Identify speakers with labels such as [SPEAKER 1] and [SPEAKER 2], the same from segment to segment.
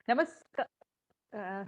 [SPEAKER 1] नमस्कार। अ,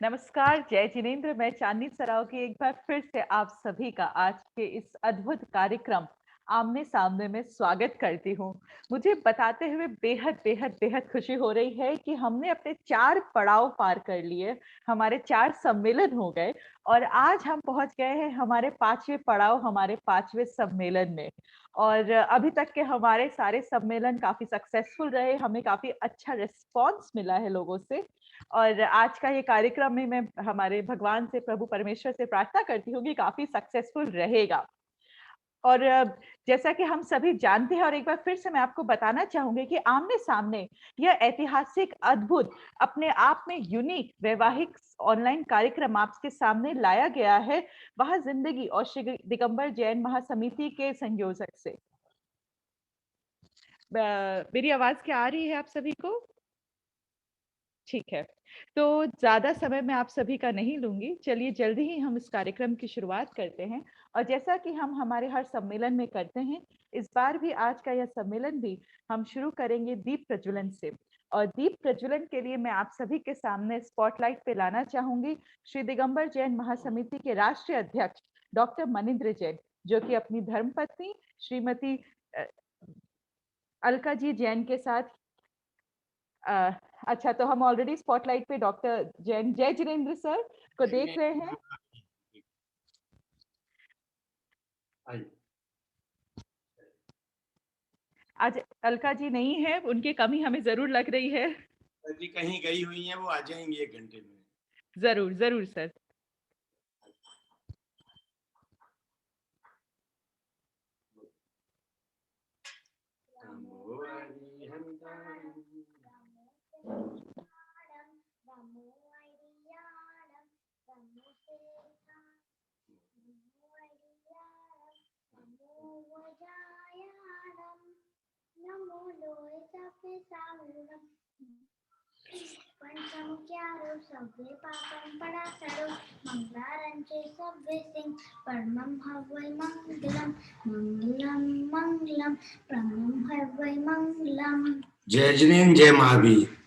[SPEAKER 1] नमस्कार, जय जिनेंद्र। मैं चांदनी सराव की एक बार फिर से आप सभी का आज के इस अद्भुत कार्यक्रम आमने-सामने में स्वागत करती हूँ। मुझे बताते हुए बेहद, बेहद, बेहद खुशी हो रही है कि हमने अपने 4 पड़ाव पार कर लिए, हमारे 4 सम्मेलन हो गए और आज हम पहुँच गए हैं हमारे 5वें पड़ाव, हमारे 5वें सम्मेलन में। और अभी तक के हमारे सारे सम्मेलन काफ़ी सक्सेसफुल रहे, हमें काफ़ी अच्छा रिस्पॉन्स मिला है लोगों से। और आज का ये कार्यक्रम में मैं हमारे भगवान से, प्रभु परमेश्वर से प्रार्थना करती हूँ कि काफ़ी सक्सेसफुल रहेगा। और जैसा कि हम सभी जानते हैं और एक बार फिर से मैं आपको बताना चाहूँगी कि आमने-सामने यह ऐतिहासिक, अद्भुत, अपने आप में यूनिक वैवाहिक ऑनलाइन कार्यक्रम आपके सामने लाया गया है, वह ज़िंदगी और श्री दिगंबर जैन महासमिति के संयोजक से। मेरी आवाज़ क्या आ रही है आप सभी को? ठीक है। तो ज़्यादा समय मैं आप सभी का नहीं लूँगी। चलिए जल्दी ही हम इस कार्यक्रम की शुरुआत करते हैं और जैसा कि हम हमारे हर सम्मेलन में करते हैं, इस बार भी आज का यह सम्मेलन भी हम शुरू करेंगे दीप प्रज्वलन से। और दीप प्रज्वलन के लिए मैं आप सभी के सामने स्पॉटलाइट पे लाना चाहूँगी श्री दिगंबर जैन महासमिति के राष्ट्रीय अध्यक्ष डॉक्टर मनिंद्र जैन, जो कि अपनी धर्मपत्नी श्रीमती अ, अलका जी जैन के साथ अ, अच्छा, तो हम ऑलरेडी स्पॉटलाइट पे डॉक्टर जैन जय जिनेंद्र सर को देख रहे हैं। आज अलका जी नहीं है, उनकी कमी हमें ज़रूर लग रही है।
[SPEAKER 2] जी कहीं गई हुई हैं, वो आ जाएंगी 1 घंटे में।
[SPEAKER 1] ज़रूर, ज़रूर सर।
[SPEAKER 3] पंचमुख्यारो सव्वे पापं पडासरो मंगलारंचे सव्वे सिंह परमं हवै मंगलम मंगलम मंगलम परमं हवै मंगलम।
[SPEAKER 2] जय जिनेन्द्र, जय महावीर।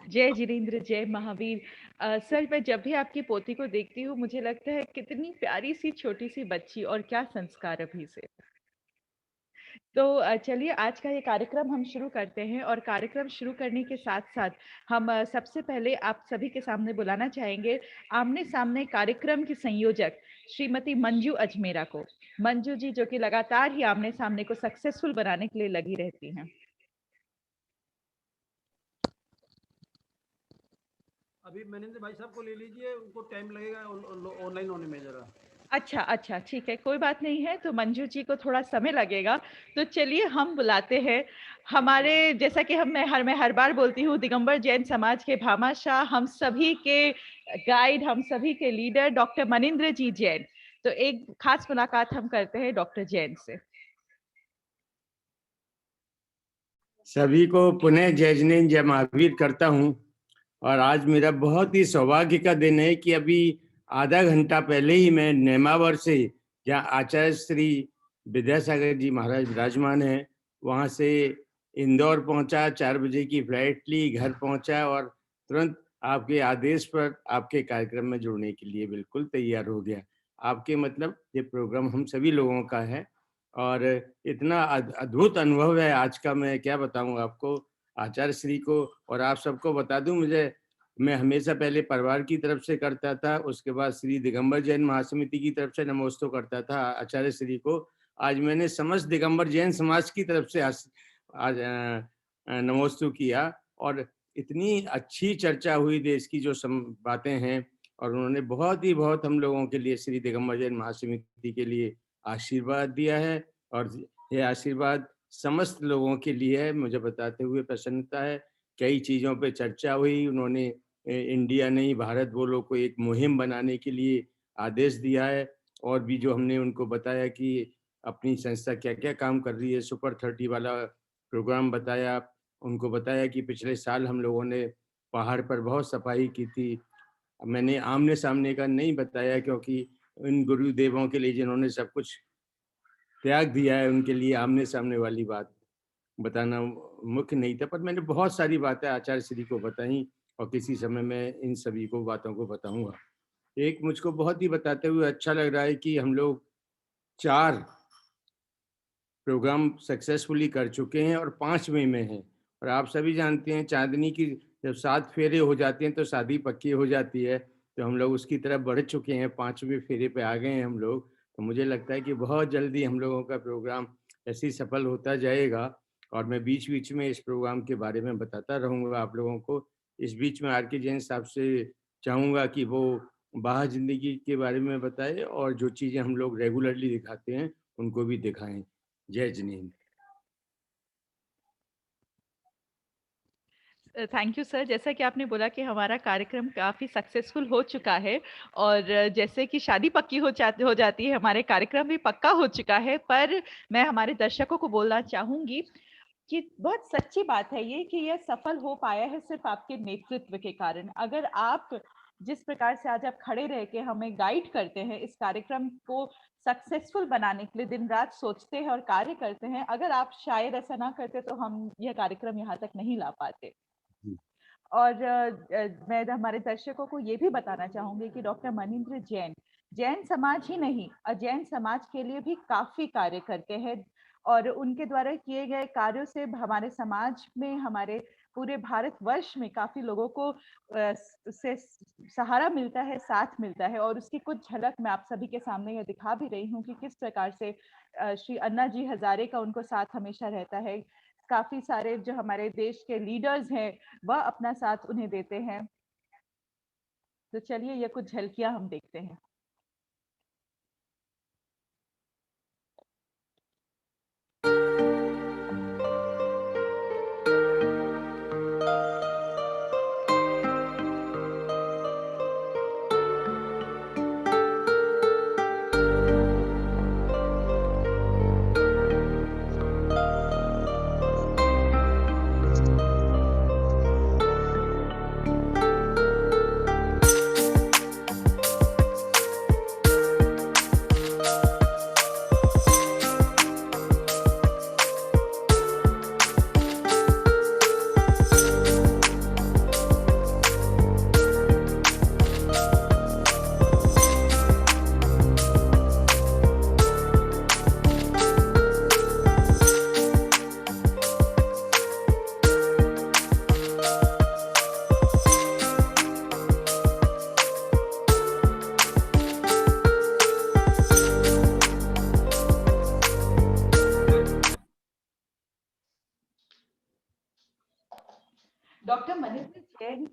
[SPEAKER 1] जय जिनेंद्र, जय महावीर। सर, मैं जब भी आपकी पोती को देखती हूँ, मुझे लगता है कितनी प्यारी-सी छोटी-सी बच्ची और क्या संस्कार अभी से। तो चलिए आज का ये कार्यक्रम हम शुरू करते हैं और कार्यक्रम शुरू करने के साथ-साथ हम सबसे पहले आप सभी के सामने बुलाना चाहेंगे आमने-सामने कार्यक्रम की संयोजक श्रीमती मंजू अजमेरा को। मंजू जी जो कि लगातार ही आमने-सामने को सक्सेसफुल बनाने के लिए लगी रहती हैं।
[SPEAKER 4] अभी मनिंद्र भाई साहब को ले लीजिए, उनको टाइम लगेगा ऑनलाइन होने में जरा।
[SPEAKER 1] अच्छा, अच्छा, ठीक है, कोई बात नहीं है, तो मंजू जी को थोड़ा समय लगेगा। तो चलिए हम बुलाते हैं हमारे जैसा कि मैं हर बार बोलती हूँ दिगंबर जैन समाज के भामाशाह, हम सभी के गाइड, हम सभी के लीडर डॉक्टर मनिंद्र जी जैन। तो एक खास मुलाकात हम करते हैं डॉक्टर जैन से।
[SPEAKER 2] सभी को पुनः जय जिनेन्द्र, जय महावीर करता हूँ। और आज मेरा बहुत ही सौभाग्य का दिन है कि अभी आधा घंटा पहले ही मैं नेमावर से, जहाँ आचार्य श्री विद्यासागर जी महाराज विराजमान हैं, वहाँ से इंदौर पहुँचा, 4 बजे की फ्लाइट ली, घर पहुँचा और तुरंत आपके आदेश पर आपके कार्यक्रम में जुड़ने के लिए बिल्कुल तैयार हो गया। आपके मतलब ये प्रोग्राम हम सभी लोगों का है और इतना अद्भुत अनुभव है आज का, मैं क्या बताऊँ आपको, आचार्य श्री को। और आप सबको बता दूं, मैं हमेशा पहले परिवार की तरफ से करता था, उसके बाद श्री दिगंबर जैन महासमिति की तरफ से नमोस्तु करता था आचार्य श्री को। आज मैंने समस्त दिगंबर जैन समाज की तरफ से आज नमोस्तु किया और इतनी अच्छी चर्चा हुई देश की जो बातें हैं, और उन्होंने बहुत हम लोगों के लिए, श्री दिगंबर जैन महासमिति के लिए आशीर्वाद दिया है। और ये आशीर्वाद समस्त लोगों के लिए है। मुझे बताते हुए प्रसन्नता है। कई चीज़ों पे चर्चा हुई। उन्होंने इंडिया नहीं भारत बोलो को एक मुहिम बनाने के लिए आदेश दिया है, और भी जो हमने उनको बताया कि अपनी संस्था क्या क्या काम कर रही है, सुपर 30 वाला प्रोग्राम बताया। उनको बताया कि पिछले साल हम लोगों ने पहाड़ पर बहुत सफाई की थी। मैंने आमने सामने का नहीं बताया, क्योंकि इन गुरुदेवों के लिए जिन्होंने सब कुछ त्याग दिया है, उनके लिए आमने सामने वाली बात बताना मुख्य नहीं था, पर मैंने बहुत सारी बातें आचार्य श्री को बताई और किसी समय मैं इन सभी को बातों को बताऊंगा। एक मुझको बहुत ही बताते हुए अच्छा लग रहा है कि हम लोग 4 प्रोग्राम सक्सेसफुली कर चुके हैं और 5वें में हैं। और आप सभी जानते हैं चांदनी की जब 7 फेरे हो जाते हैं तो शादी पक्की हो जाती है, तो हम लोग उसकी तरफ बढ़ चुके हैं, 5वें फेरे पे आ गए हैं हम लोग। तो मुझे लगता है कि बहुत जल्दी हम लोगों का प्रोग्राम ऐसे ही सफल होता जाएगा और मैं बीच-बीच में इस प्रोग्राम के बारे में बताता रहूँगा आप लोगों को। इस बीच में आर के जैन साहब से चाहूँगा कि वो बाहर ज़िंदगी के बारे में बताएँ और जो चीज़ें हम लोग रेगुलरली दिखाते हैं, उनको भी दिखाएँ। जय जिनेंद्र।
[SPEAKER 1] Thank you sir. जैसा कि आपने बोला कि हमारा कार्यक्रम काफ़ी सक्सेसफुल हो चुका है और जैसे कि शादी पक्की हो जाती है, हमारे कार्यक्रम भी पक्का हो चुका है। पर मैं हमारे दर्शकों को बोलना चाहूँगी कि बहुत सच्ची बात है ये कि यह सफल हो पाया है सिर्फ़ आपके नेतृत्व के कारण। अगर आप जिस प्रकार से आज आप खड़े रह के हमें गाइड करते हैं, इस कार्यक्रम को सक्सेसफुल बनाने के लिए दिन-रात सोचते हैं और कार्य करते हैं, अगर आप शायद ऐसा ना करते तो हम यह कार्यक्रम यहाँ तक नहीं ला पाते। और मैं हमारे दर्शकों को ये भी बताना चाहूँगी कि डॉक्टर मनींद्र जैन, जैन समाज ही नहीं, अजैन समाज के लिए भी काफ़ी कार्य करते हैं और उनके द्वारा किए गए कार्यों से हमारे समाज में, हमारे पूरे भारतवर्ष में काफ़ी लोगों को से सहारा मिलता है, साथ मिलता है और उसकी कुछ झलक मैं आप सभी के सामने ये दिखा भी रही हूँ कि किस प्रकार से श्री अन्ना जी हज़ारे का उनको साथ हमेशा रहता है। काफ़ी सारे जो हमारे देश के लीडर्स हैं, वह अपना साथ उन्हें देते हैं। तो चलिए ये कुछ झलकियाँ हम देखते हैं। डॉक्टर मनींद्र जैन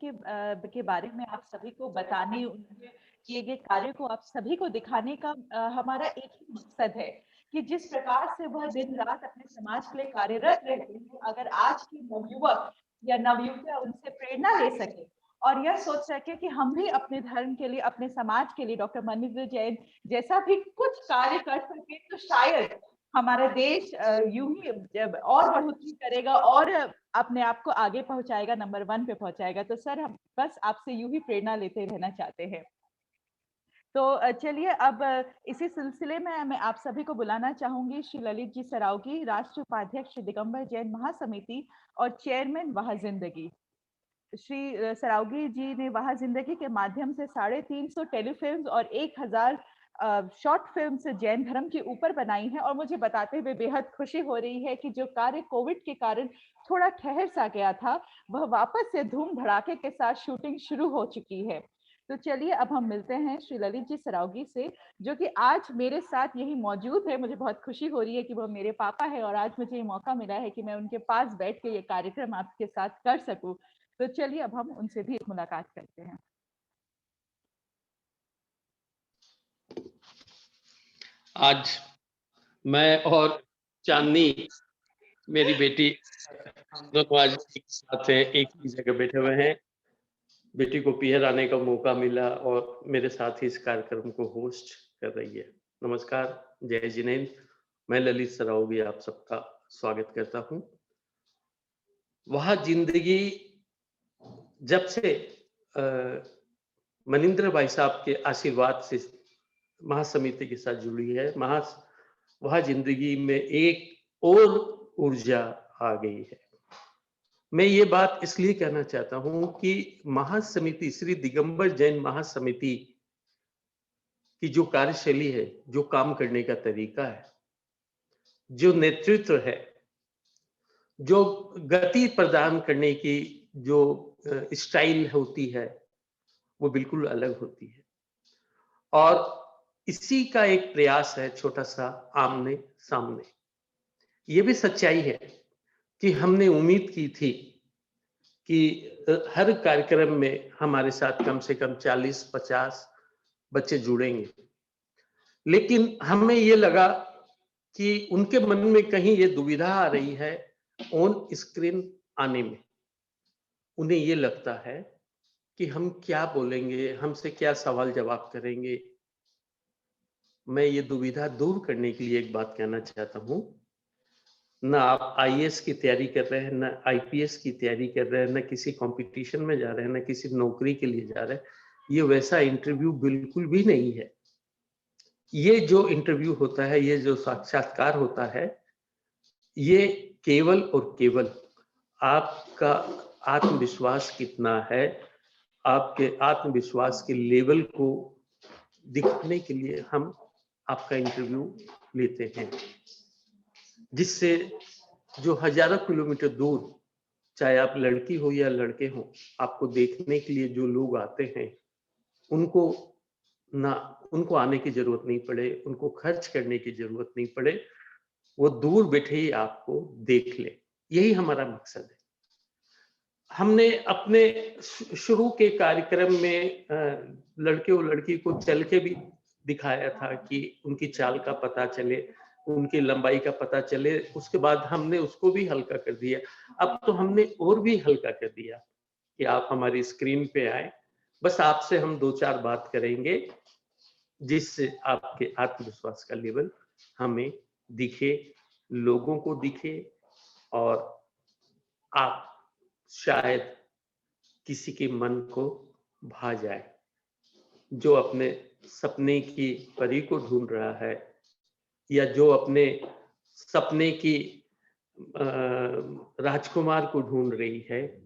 [SPEAKER 1] के बारे में आप सभी को बताने, उनके किए गए कार्य को आप सभी को दिखाने का हमारा एक ही मकसद है कि जिस प्रकार से वह दिन-रात अपने समाज के लिए कार्यरत रहते हैं, अगर आज के नवयुवक या नवयुवतियाँ उनसे प्रेरणा ले सकें और यह सोच सकें कि हम भी अपने धर्म के लिए, अपने समाज के लिए डॉक्टर मनींद्र जैन जैसा भी कुछ कार्य कर सकें, तो शायद हमारा देश यूँ ही जब और बढ़ोतरी करेगा और अपने आप को आगे पहुँचाएगा, नंबर 1 पे पहुँचाएगा। तो सर हम बस आपसे यूँ ही प्रेरणा लेते रहना चाहते हैं। तो चलिए अब इसी सिलसिले में मैं आप सभी को बुलाना चाहूँगी श्री ललित जी सरावगी, राष्ट्रीय उपाध्यक्ष श्री दिगंबर जैन महासमिति और चेयरमैन वहा ज़िंदगी। श्री सरावगी जी ने वहा ज़िंदगी के माध्यम से 350 टेलीफ़िल्म्स और 1000 शॉर्ट फ़िल्म्स जैन धर्म के ऊपर बनाई हैं और मुझे बताते हुए बेहद खुशी हो रही है कि जो कार्य कोविड के कारण थोड़ा ठहर-सा गया था, वह वापस से धूम-धड़ाके के साथ शूटिंग शुरू हो चुकी है। तो चलिए अब हम मिलते हैं श्री ललित जी सरावगी से, जो कि आज मेरे साथ यहीं मौजूद है। मुझे बहुत खुशी हो रही है कि वो मेरे पापा हैं और आज मुझे ये मौका मिला है कि मैं उनके पास बैठ के ये कार्यक्रम आपके साथ कर सकूँ। तो चलिए अब हम उनसे भी एक मुलाकात करते हैं।
[SPEAKER 5] आज मैं और चांदनी मेरी बेटी दोनों आज एक साथ हैं, एक ही जगह बैठे हुए हैं। बेटी को पीहर आने का मौका मिला और मेरे साथ ही इस कार्यक्रम को होस्ट कर रही है। नमस्कार, जय जिनेंद्र। मैं ललित सरावगी आप सबका स्वागत करता हूं। वह जिंदगी जब से मनींद्र भाई साहब के आशीर्वाद से महासमिति के साथ जुड़ी है, वह जिंदगी में एक और ऊर्जा आ गई है। मैं ये बात इसलिए कहना चाहता हूं कि महासमिति, श्री दिगंबर जैन महासमिति की जो कार्यशैली है, जो काम करने का तरीका है, जो नेतृत्व है, जो गति प्रदान करने की जो स्टाइल होती है, वो बिल्कुल अलग होती है। और इसी का एक प्रयास है छोटा सा आमने सामने। ये भी सच्चाई है कि हमने उम्मीद की थी कि हर कार्यक्रम में हमारे साथ कम से कम 40-50 बच्चे जुड़ेंगे, लेकिन हमें ये लगा कि उनके मन में कहीं ये दुविधा आ रही है ऑन स्क्रीन आने में। उन्हें ये लगता है कि हम क्या बोलेंगे, हमसे क्या सवाल जवाब करेंगे। मैं ये दुविधा दूर करने के लिए एक बात कहना चाहता हूं, ना आप आईएएस की तैयारी कर रहे हैं, ना आईपीएस की तैयारी कर रहे हैं, ना किसी कंपटीशन में जा रहे हैं, ना किसी नौकरी के लिए जा रहे हैं। ये वैसा इंटरव्यू बिल्कुल भी नहीं है। ये जो इंटरव्यू होता है, ये जो साक्षात्कार होता है, ये केवल और केवल आपका आत्मविश्वास कितना है, आपके आत्मविश्वास के लेवल को दिखाने के लिए हम आपका इंटरव्यू लेते हैं, जिससे जो हजारों किलोमीटर दूर, चाहे आप लड़की हो या लड़के हो, आपको देखने के लिए जो लोग आते हैं, उनको आने की जरूरत नहीं पड़े, उनको खर्च करने की जरूरत नहीं पड़े, वो दूर बैठे ही आपको देख ले। यही हमारा मकसद है। हमने अपने शुरू के कार्यक्रम में लड़के और लड़की को चल के भी दिखाया था कि उनकी चाल का पता चले, उनकी लंबाई का पता चले। उसके बाद हमने उसको भी हल्का कर दिया। अब तो हमने और भी हल्का कर दिया कि आप हमारी स्क्रीन पे आए, बस आपसे हम 2-4 बात करेंगे, जिससे आपके आत्मविश्वास का लेवल हमें दिखे, लोगों को दिखे, और आप शायद किसी के मन को भा जाए, जो अपने सपने की परी को ढूंढ रहा है, या जो अपने सपने की राजकुमार को ढूंढ रही है।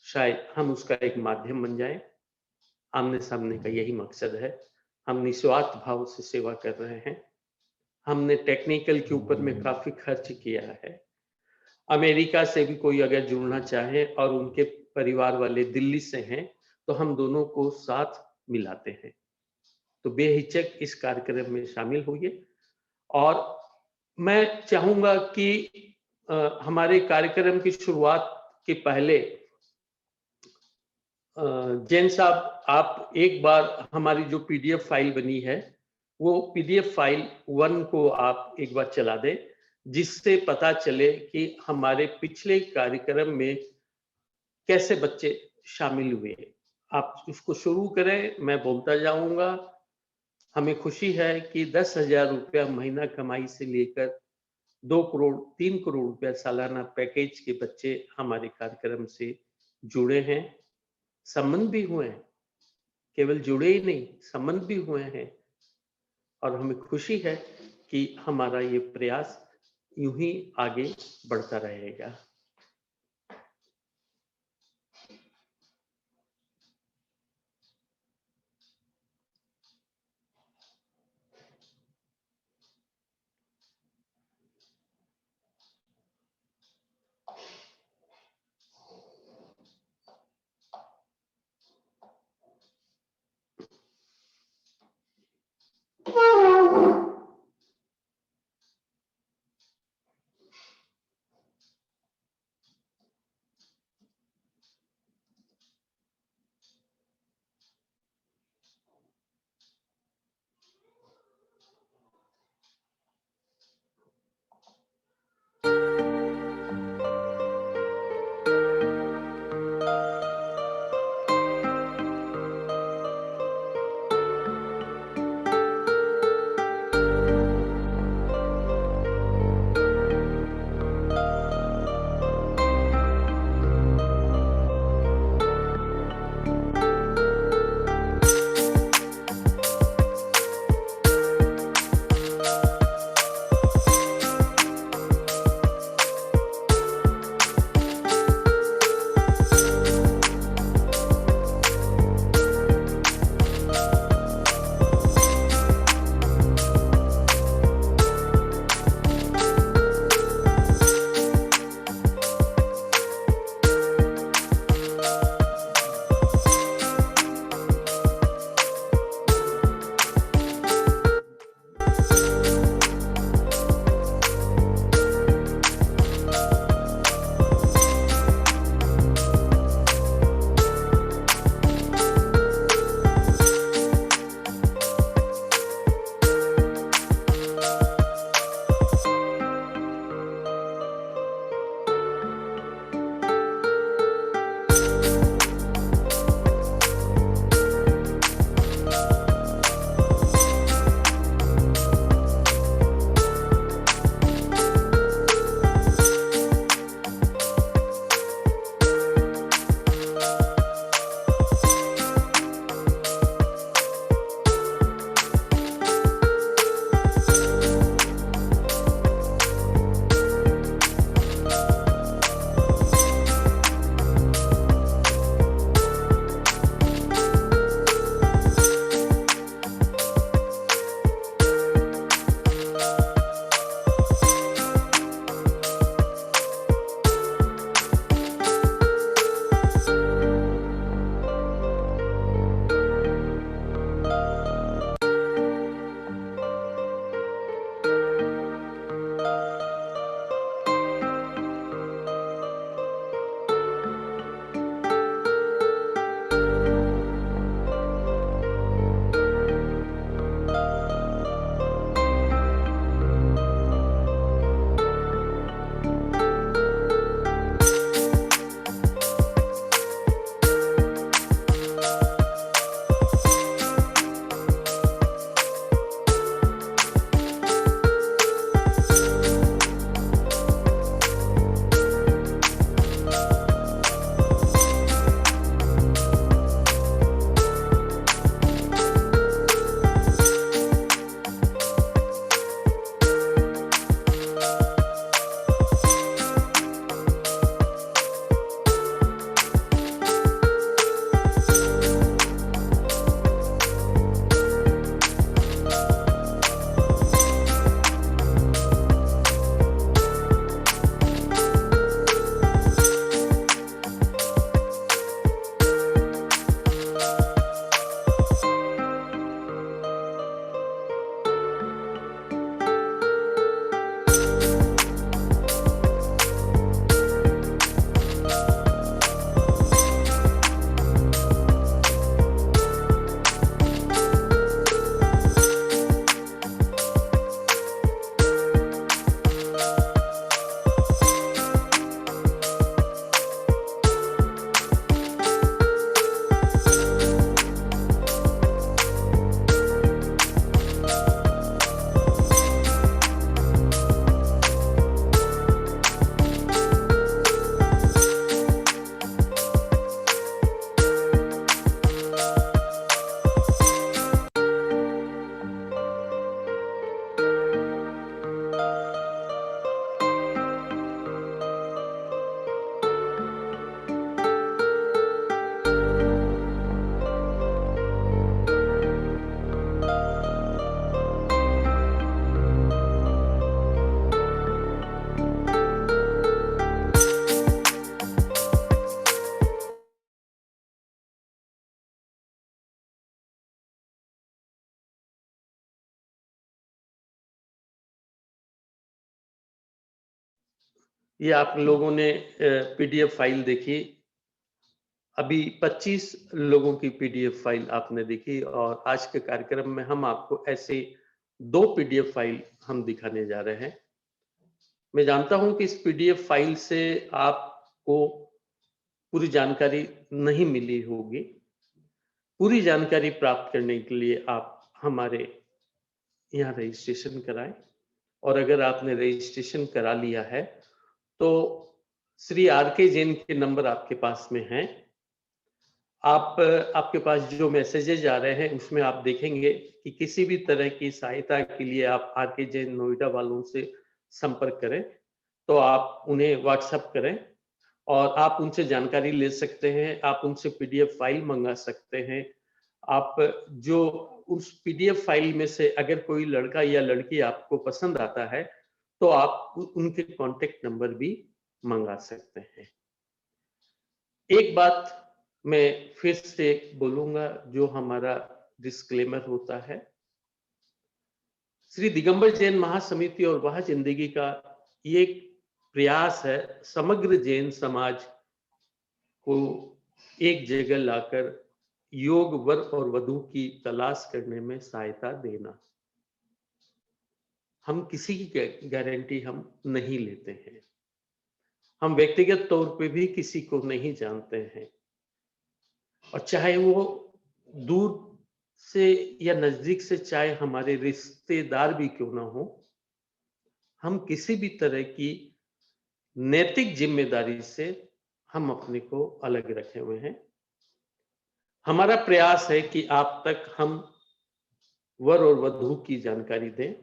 [SPEAKER 5] शायद हम उसका एक माध्यम बन जाए। आमने सामने का यही मकसद है। हम निस्वार्थ भाव से सेवा कर रहे हैं। हमने टेक्निकल के ऊपर में काफी खर्च किया है। अमेरिका से भी कोई अगर जुड़ना चाहे और उनके परिवार वाले दिल्ली से हैं, तो हम दोनों को साथ मिलाते हैं। तो बेहिचक इस कार्यक्रम में शामिल होइए। और मैं चाहूंगा कि हमारे कार्यक्रम की शुरुआत के पहले जैन साहब, आप एक बार हमारी जो पीडीएफ फाइल बनी है, वो पीडीएफ फाइल 1 को आप एक बार चला दें, जिससे पता चले कि हमारे पिछले कार्यक्रम में कैसे बच्चे शामिल हुए। आप उसको शुरू करें, मैं बोलता जाऊंगा। हमें खुशी है कि 10,000 रुपया महीना कमाई से लेकर 2 करोड़ 3 करोड़ रुपया सालाना पैकेज के बच्चे हमारे कार्यक्रम से जुड़े हैं, संबंध भी हुए हैं। केवल जुड़े ही नहीं, संबंध भी हुए हैं। और हमें खुशी है कि हमारा ये प्रयास यूं ही आगे बढ़ता रहेगा। ये आप लोगों ने पीडीएफ फाइल देखी, अभी 25 लोगों की पीडीएफ फाइल आपने देखी और आज के कार्यक्रम में हम आपको ऐसे 2 पीडीएफ फाइल हम दिखाने जा रहे हैं। मैं जानता हूं कि इस पीडीएफ फाइल से आपको पूरी जानकारी नहीं मिली होगी। पूरी जानकारी प्राप्त करने के लिए आप हमारे यहाँ रजिस्ट्रेशन कराएं और अगर आपने रजिस्ट्रेशन करा लिया है तो श्री आर.के. जैन के नंबर आपके पास में हैं। आपके पास जो मैसेजेज आ रहे हैं उसमें आप देखेंगे कि किसी भी तरह की सहायता के लिए आप आर.के. जैन नोएडा वालों से संपर्क करें, तो आप उन्हें व्हाट्सएप करें और आप उनसे जानकारी ले सकते हैं, आप उनसे पीडीएफ फाइल मंगा सकते हैं। आप जो उस पीडीएफ फाइल में से अगर कोई लड़का या लड़की आपको पसंद आता है तो आप उनके कांटेक्ट नंबर भी मंगा सकते हैं। एक बात मैं फिर से बोलूंगा जो हमारा डिस्क्लेमर होता है, श्री दिगंबर जैन महासमिति और वाह जिंदगी का ये एक प्रयास है समग्र जैन समाज को एक जगह लाकर योग वर और वधू की तलाश करने में सहायता देना। हम किसी की गारंटी हम नहीं लेते हैं, हम व्यक्तिगत तौर पे भी किसी को नहीं जानते हैं और चाहे वो दूर से या नजदीक से, चाहे हमारे रिश्तेदार भी क्यों ना हो, हम किसी भी तरह की नैतिक जिम्मेदारी से हम अपने को अलग रखे हुए हैं। हमारा प्रयास है कि आप तक हम वर और वधू की जानकारी दें।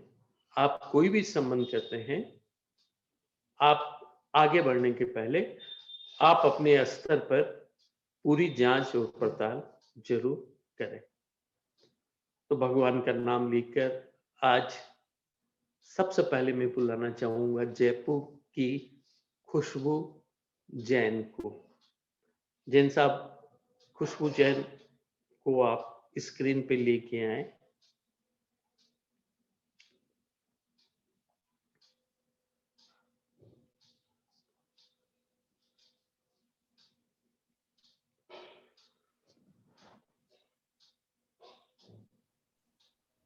[SPEAKER 5] आप कोई भी संबंध करते हैं, आप आगे बढ़ने के पहले आप अपने स्तर पर पूरी जांच और पड़ताल जरूर करें। तो भगवान का नाम लेकर आज सबसे पहले मैं बुलाना चाहूंगा जयपुर की खुशबू जैन को। जैन साहब, खुशबू जैन को आप स्क्रीन पे लेके आए।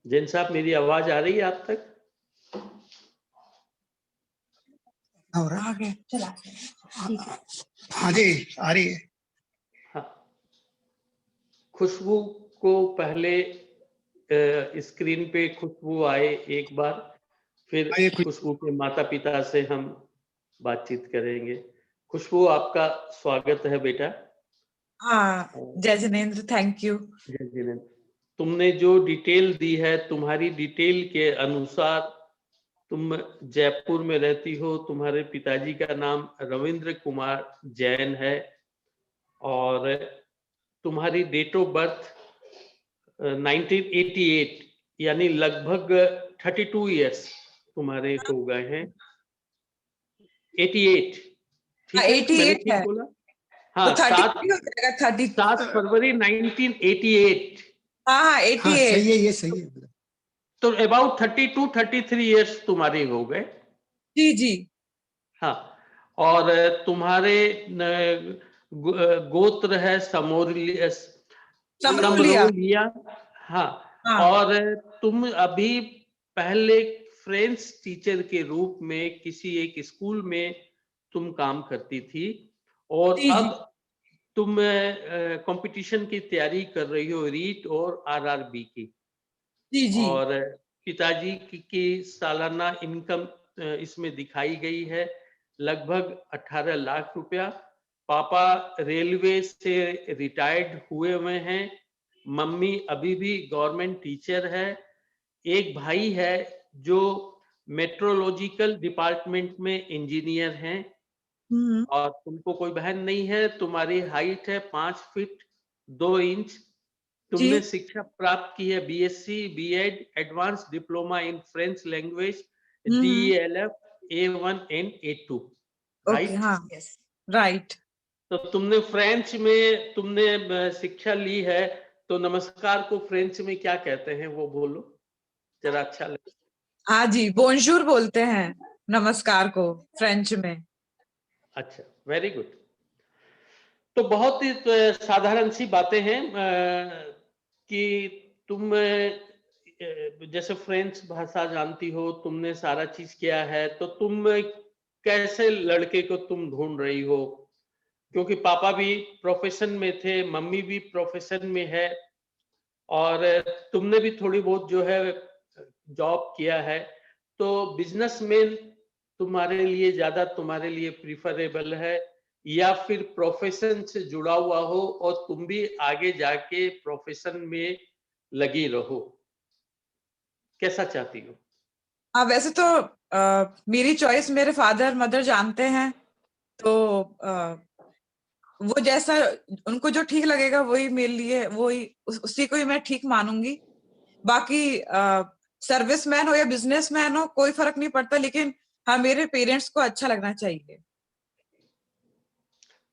[SPEAKER 5] जैन साहब, मेरी आवाज आ रही है आप तक?
[SPEAKER 6] आगे चला। हाँ जी, आ रही है।
[SPEAKER 5] हाँ, खुशबू को पहले स्क्रीन पे खुशबू आए एक बार, फिर खुशबू के माता पिता से हम बातचीत करेंगे। खुशबू, आपका स्वागत है बेटा।
[SPEAKER 7] हाँ, जय जिनेंद्र, थैंक यू।
[SPEAKER 5] जय जिनेंद्र, तुमने जो डिटेल दी है, तुम्हारी डिटेल के अनुसार तुम जयपुर में रहती हो, तुम्हारे पिताजी का नाम रविंद्र कुमार जैन है और तुम्हारी डेट ऑफ बर्थ 1988, यानी लगभग 32 इयर्स तुम्हारे हो गए हैं। 88, ठीक है?
[SPEAKER 7] 88 है।
[SPEAKER 5] बोला? हाँ,
[SPEAKER 7] तो 33 हो जाएगा।
[SPEAKER 5] 7 फरवरी 1988।
[SPEAKER 7] हाँ, 88।
[SPEAKER 6] हाँ, सही है, ये सही है।
[SPEAKER 5] तो अबाउट 32-33 इयर्स तुम्हारे हो गए।
[SPEAKER 7] जी जी।
[SPEAKER 5] हाँ, और तुम्हारे गोत्र है समोरलिया। हाँ, और तुम अभी पहले फ्रेंच टीचर के रूप में किसी एक स्कूल में तुम काम करती थी और अब तुम कंपटीशन की तैयारी कर रही हो, रीट और आरआरबी की।
[SPEAKER 7] जी जी।
[SPEAKER 5] और पिताजी की सालाना इनकम इसमें दिखाई गई है लगभग 18 लाख रुपया। पापा रेलवे से रिटायर्ड हुए हैं, मम्मी अभी भी गवर्नमेंट टीचर है, एक भाई है जो मेट्रोलॉजिकल डिपार्टमेंट में इंजीनियर हैं और तुमको कोई बहन नहीं है। तुम्हारी हाइट है 5 फीट 2 इंच। तुमने शिक्षा प्राप्त की है BSc, BEd, advance diploma in French language, DLF A1 and A2, right?
[SPEAKER 7] हाँ, राइट।
[SPEAKER 5] तो तुमने फ्रेंच में तुमने शिक्षा ली है, तो नमस्कार को फ्रेंच में क्या कहते हैं वो बोलो जरा, अच्छा लगे।
[SPEAKER 7] हाँ जी, बोंजूर बोलते हैं नमस्कार को फ्रेंच में।
[SPEAKER 5] अच्छा, वेरी गुड। तो बहुत ही साधारण सी बातें हैं कि तुम जैसे फ्रेंच भाषा जानती हो, तुमने सारा चीज किया है, तो तुम कैसे लड़के को तुम ढूंढ रही हो? क्योंकि पापा भी प्रोफेशन में थे, मम्मी भी प्रोफेशन में है, और तुमने भी थोड़ी बहुत जो है जॉब किया है, तो बिजनेसमैन तुम्हारे लिए ज्यादा तुम्हारे लिए प्रिफरेबल है, या फिर प्रोफेशन से जुड़ा हुआ हो और तुम भी आगे जाके प्रोफेशन में लगी रहो? कैसा चाहती हो?
[SPEAKER 7] हाँ, वैसे तो मेरी चॉइस मेरे फादर मदर जानते हैं, तो वो जैसा उनको जो ठीक लगेगा वही मेरे लिए, वही उसी को ही मैं ठीक मानूंगी। बाकी सर्विसमैन हो या बिजनेसमैन हो, कोई फर्क नहीं पड़ता, लेकिन हाँ, मेरे पेरेंट्स को अच्छा लगना चाहिए।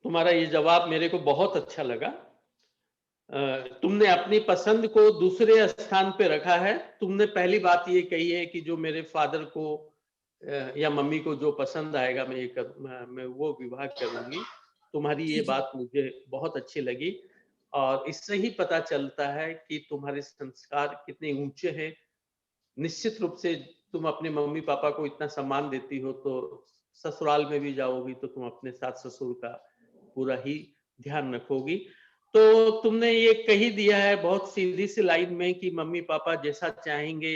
[SPEAKER 5] तुम्हारा ये जवाब मेरे को बहुत अच्छा लगा। तुमने अपनी पसंद को दूसरे स्थान पे रखा है। तुमने पहली बात ये कही है कि जो मेरे फादर को या मम्मी को जो पसंद आएगा मैं वो विवाह करूंगी। तुम्हारी ये बात मुझे बहुत अच्छी लगी, और इससे ही पता चलता है कि तुम्हारे संस्कार कितने ऊंचे हैं। निश्चित रूप से तुम अपने मम्मी पापा को इतना सम्मान देती हो, तो ससुराल में भी जाओगी तो तुम अपने सास ससुर का पूरा ही ध्यान रखोगी। तो तुमने ये कही दिया है बहुत सीधी सी लाइन में कि मम्मी पापा जैसा चाहेंगे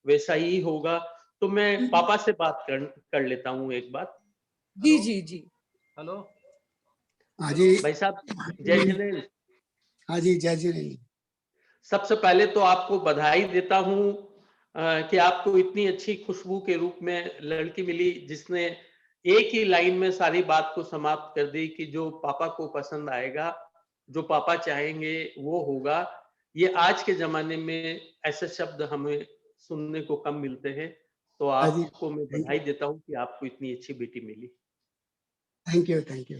[SPEAKER 5] वैसा ही होगा। तो मैं पापा से बात कर लेता हूँ एक बात।
[SPEAKER 7] जी
[SPEAKER 4] हेलो
[SPEAKER 7] जी जी।
[SPEAKER 4] हेलो
[SPEAKER 6] हाँ जी।
[SPEAKER 5] भाई साहब, जय जिनेंद्र।
[SPEAKER 6] हाँ जी, जय जिनेंद्र।
[SPEAKER 5] सबसे पहले तो आपको बधाई देता हूँ कि आपको इतनी अच्छी खुशबू के रूप में लड़की मिली, जिसने एक ही लाइन में सारी बात को समाप्त कर दी कि जो पापा को पसंद आएगा, जो पापा चाहेंगे वो होगा। ये आज के जमाने में ऐसे शब्द हमें सुनने को कम मिलते हैं। तो
[SPEAKER 6] हाँ जी,
[SPEAKER 5] आपको मैं बधाई देता हूँ कि आपको इतनी अच्छी बेटी मिली।
[SPEAKER 6] Thank you, thank you.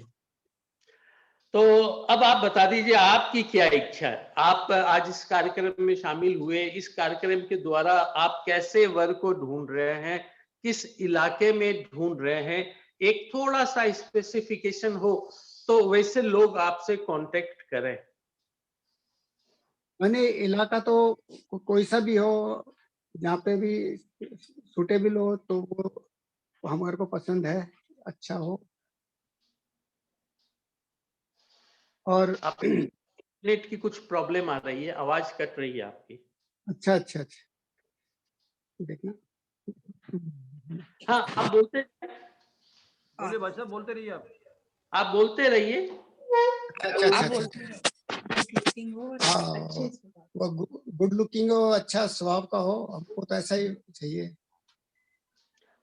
[SPEAKER 5] तो अब आप बता दीजिए आपकी क्या इच्छा है। आप आज इस कार्यक्रम में शामिल हुए, इस कार्यक्रम के द्वारा आप कैसे वर को ढूंढ रहे हैं, किस इलाके में ढूंढ रहे हैं, एक थोड़ा सा स्पेसिफिकेशन हो तो वैसे लोग आपसे कांटेक्ट करें।
[SPEAKER 6] मैंने इलाका तो कोई सा भी हो, जहाँ पे भी सूटेबल हो, तो वो हमारे को पसंद है, अच्छा हो। और
[SPEAKER 5] आप नेट की कुछ प्रॉब्लम आ रही है, आवाज कट रही है आपकी।
[SPEAKER 6] अच्छा अच्छा अच्छा, देखना।
[SPEAKER 5] हाँ, आप बोलते
[SPEAKER 4] बोलिए भाई साहब, बोलते रहिए आप।
[SPEAKER 5] आप बोलते रहिए।
[SPEAKER 6] अच्छा अच्छा
[SPEAKER 7] आप
[SPEAKER 6] अच्छा
[SPEAKER 7] बोलते
[SPEAKER 6] अच्छा।
[SPEAKER 7] लुकिंग हो और
[SPEAKER 6] हाँ,
[SPEAKER 7] अच्छे से बात।
[SPEAKER 6] वो गुड लुकिंग हो, अच्छा स्वभाव का हो, हमको तो ऐसा ही चाहिए।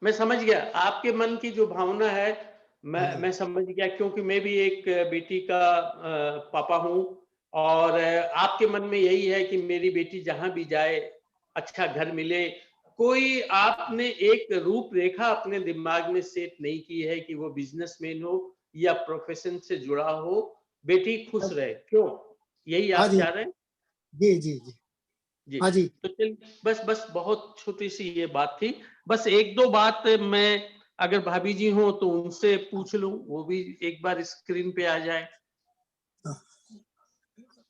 [SPEAKER 5] मैं समझ गया आपके मन की जो भावना है।
[SPEAKER 6] हाँ,
[SPEAKER 5] मैं समझ गया, क्योंकि मैं भी एक बेटी का पापा हूँ, और आपके मन में यही है कि मेरी बेटी जहां भी जाए अच्छा घर मिले। कोई आपने एक रूपरेखा अपने दिमाग में सेट नहीं की है कि वो बिजनेसमैन हो या प्रोफेशन से जुड़ा हो, बेटी खुश रहे, क्यों? यही
[SPEAKER 6] हाँ
[SPEAKER 5] आप
[SPEAKER 6] जी,
[SPEAKER 5] चाह रहे हैं?
[SPEAKER 6] जी जी जी।
[SPEAKER 5] जी।
[SPEAKER 6] हाँ जी,
[SPEAKER 5] तो चल, बस बस बहुत छोटी सी ये बात थी। बस एक दो बात मैं, अगर भाभी जी हो तो उनसे पूछ लूं, वो भी एक बार स्क्रीन पे आ जाए।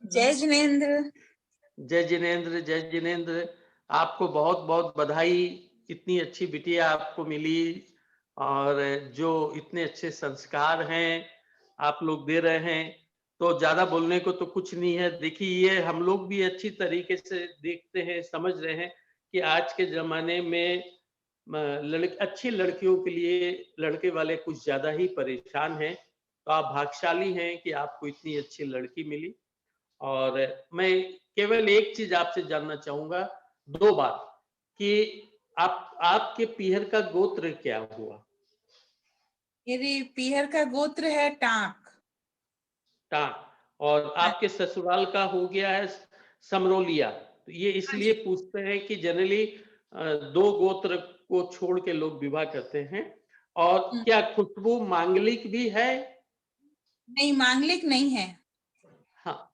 [SPEAKER 7] जय जिनेंद्र।
[SPEAKER 5] जय जिनेंद्र, जय जिनेंद्र। आपको बहुत बहुत बधाई। इतनी अच्छी बिटिया आपको मिली, और जो इतने अच्छे संस्कार हैं आप लोग दे रहे हैं। तो ज्यादा बोलने को तो कुछ नहीं है। देखिए, ये हम लोग भी अच्छी तरीके से देखते हैं, समझ रहे हैं कि आज के जमाने में अच्छी लड़कियों के लिए लड़के वाले कुछ ज्यादा ही परेशान हैं। तो आप भाग्यशाली हैं कि आपको इतनी अच्छी लड़की मिली। और मैं केवल एक चीज आपसे जानना चाहूंगा, दो बात, कि आपके पीहर का गोत्र क्या हुआ?
[SPEAKER 7] मेरी पीहर का गोत्र है टाक।
[SPEAKER 5] टाक। और
[SPEAKER 7] हाँ
[SPEAKER 5] आपके ससुराल का हो गया है समरोलिया। तो ये
[SPEAKER 7] हाँ
[SPEAKER 5] इसलिए
[SPEAKER 7] जी।
[SPEAKER 5] पूछते हैं कि जनरली दो गोत्र को छोड़ के लोग विवाह करते हैं। और क्या खुशबू मांगलिक भी है?
[SPEAKER 7] नहीं, मांगलिक नहीं है।
[SPEAKER 5] हाँ।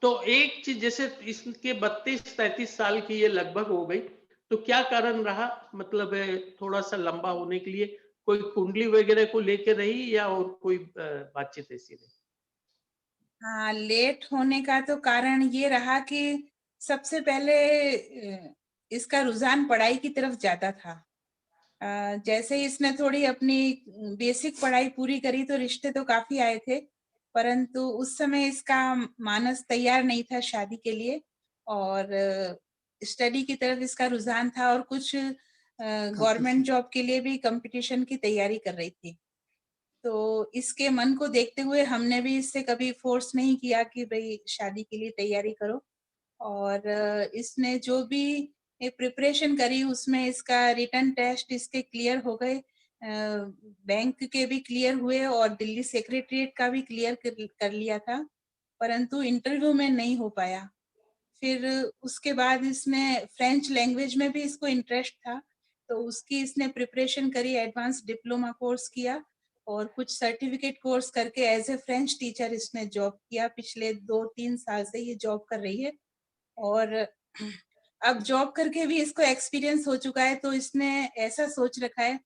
[SPEAKER 5] तो एक चीज, जैसे इसके 32-33 साल की ये लगभग हो गई, तो क्या कारण रहा, मतलब थोड़ा सा लंबा होने के लिए? कोई कुंडली वगैरह को लेके रही या और कोई बातचीत ऐसी रही?
[SPEAKER 8] हाँ, लेट होने का तो कारण ये रहा कि सबसे पहले इसका रुझान पढ़ाई की तरफ ज्यादा था। जैसे ही इसने थोड़ी अपनी बेसिक पढ़ाई पूरी करी तो रिश्ते तो काफी आए थे, परंतु उस समय इसका मानस तैयार नहीं था शादी के लिए और स्टडी की तरफ इसका रुझान था और कुछ गवर्नमेंट जॉब के लिए भी कंपटीशन की तैयारी कर रही थी। तो इसके मन को देखते हुए हमने भी इससे कभी फोर्स नहीं किया कि भाई शादी के लिए तैयारी करो, और इसने जो भी प्रिपरेशन करी उसमें इसका रिटन टेस्ट इसके क्लियर हो गए, बैंक के भी क्लियर हुए और दिल्ली सेक्रेटरीट का भी क्लियर कर लिया था, परंतु इंटरव्यू में नहीं हो पाया। फिर उसके बाद इसने फ्रेंच लैंग्वेज में भी इसको इंटरेस्ट था, तो उसकी इसने प्रिपरेशन करी, एडवांस डिप्लोमा कोर्स किया और कुछ सर्टिफिकेट कोर्स करके एज ए फ्रेंच टीचर इसने जॉब किया। पिछले 2-3 साल से ये जॉब कर रही है और अब जॉब करके भी इसको एक्सपीरियंस हो चुका है, तो इसने ऐसा सोच रखा है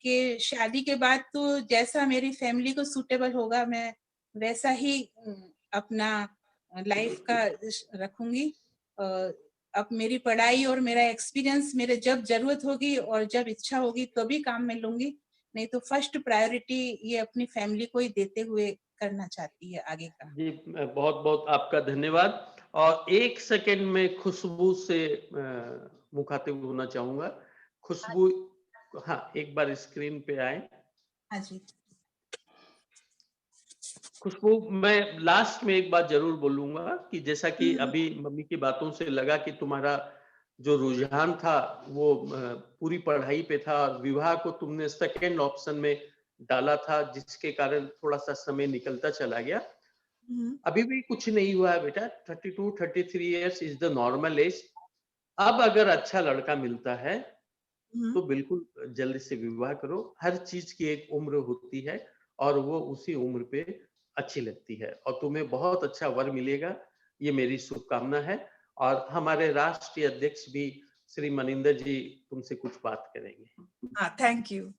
[SPEAKER 8] कि शादी के बाद तो जैसा मेरी फैमिली को सूटेबल होगा मैं वैसा ही अपना लाइफ का रखूंगी। अब मेरी पढ़ाई और मेरा एक्सपीरियंस मेरे जब जरूरत होगी और जब इच्छा होगी तो भी काम में लूंगी, नहीं तो फर्स्ट प्रायोरिटी ये अपनी फैमिली को ही देते हुए करना चाहती है आगे का।
[SPEAKER 5] जी, बहुत बहुत आपका धन्यवाद। और 1 सेकंड में खुशबू से मुखातिब होना चाहूंगा। खुशबू, हाँ, एक बार स्क्रीन पे आए।
[SPEAKER 8] हाँ जी।
[SPEAKER 5] खुशबू, मैं लास्ट में एक बात जरूर बोलूंगा कि जैसा कि अभी मम्मी की बातों से लगा कि तुम्हारा जो रुझान था वो पूरी पढ़ाई पे था और विवाह को तुमने सेकेंड ऑप्शन में डाला था, जिसके कारण थोड़ा सा समय निकलता चला गया। अभी भी कुछ नहीं हुआ है बेटा। 32-33 years is the normal age. अब अगर अच्छा लड़का मिलता है तो बिल्कुल जल्दी से विवाह करो। हर चीज की एक उम्र होती है और वो उसी उम्र पे अच्छी लगती है और तुम्हें बहुत अच्छा वर मिलेगा, ये मेरी शुभकामना है। और हमारे राष्ट्रीय अध्यक्ष भी श्री मनिंदर जी तुमसे कुछ बात करेंगे।
[SPEAKER 7] हाँ, थैंक यू।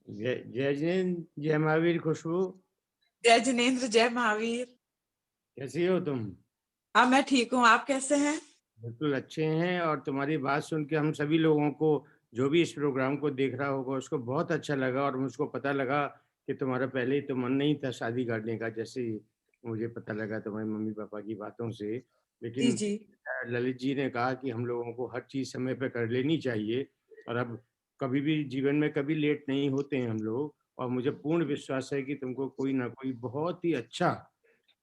[SPEAKER 2] जय जिनेंद्र, जय महावीर। खुशबू,
[SPEAKER 7] जय जिनेंद्र, जय महावीर।
[SPEAKER 2] कैसी हो तुम?
[SPEAKER 7] हाँ, मैं ठीक हूँ, आप कैसे हैं?
[SPEAKER 2] बिल्कुल अच्छे हैं। और तुम्हारी बात सुन के हम सभी लोगों को, जो भी इस प्रोग्राम को देख रहा होगा, उसको बहुत अच्छा लगा और मुझको पता लगा कि तुम्हारा पहले ही तो मन नहीं था शादी करने का, जैसे मुझे पता लगा तुम्हारे मम्मी पापा की बातों से।
[SPEAKER 7] जी
[SPEAKER 2] लेकिन
[SPEAKER 7] जी।
[SPEAKER 2] ललित जी ने कहा कि हम लोगों को हर चीज़ समय पे कर लेनी चाहिए और अब कभी भी जीवन में कभी लेट नहीं होते हैं हम लोग। और मुझे पूर्ण विश्वास है कि तुमको कोई ना कोई बहुत ही अच्छा,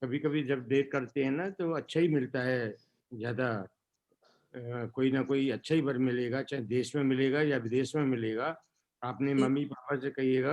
[SPEAKER 2] कभी कभी जब डेट करते हैं ना तो अच्छा ही मिलता है, ज़्यादा कोई ना कोई अच्छा ही वर मिलेगा, चाहे देश में मिलेगा या विदेश में मिलेगा। आपने मम्मी पापा से कहिएगा,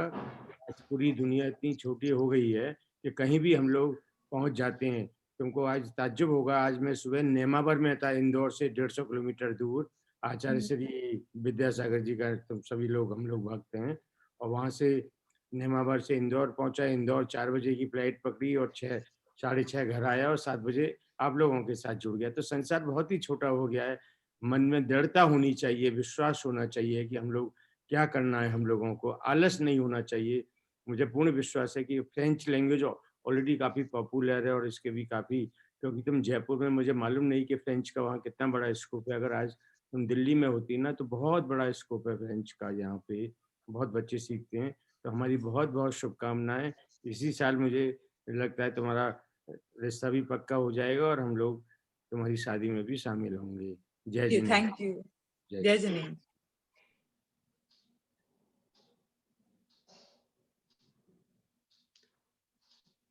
[SPEAKER 2] आज पूरी दुनिया इतनी छोटी हो गई है कि कहीं भी हम लोग पहुंच जाते हैं। तुमको आज ताज्जुब होगा, आज मैं सुबह नेमावर में था, इंदौर से 150 किलोमीटर दूर। आचार्य श्री विद्यासागर जी का तुम सभी लोग, हम लोग भक्त हैं। और वहाँ से नेमावर से इंदौर पहुंचा, इंदौर 4 बजे की फ्लाइट पकड़ी और 6-6:30 घर आया और 7 बजे आप लोगों के साथ जुड़ गया। तो संसार बहुत ही छोटा हो गया है। मन में दृढ़ता होनी चाहिए, विश्वास होना चाहिए कि हम लोग क्या करना है, हम लोगों को आलस नहीं होना चाहिए। मुझे पूर्ण विश्वास है कि फ्रेंच लैंग्वेज ऑलरेडी काफ़ी पॉपुलर है और इसके भी काफ़ी, क्योंकि तुम जयपुर में, मुझे मालूम नहीं कि फ्रेंच का वहाँ कितना बड़ा स्कोप है। अगर आज तुम दिल्ली में होती ना तो बहुत बड़ा स्कोप है फ्रेंच का, यहाँ पे बहुत बच्चे सीखते हैं। तो हमारी बहुत बहुत शुभकामनाएं। इसी साल मुझे लगता है तुम्हारा रिश्ता भी पक्का हो जाएगा और हम लोग तुम्हारी शादी में भी शामिल होंगे। जय
[SPEAKER 7] जी,
[SPEAKER 2] जिनेंद्र।
[SPEAKER 7] Thank you. जय जिनेंद्र।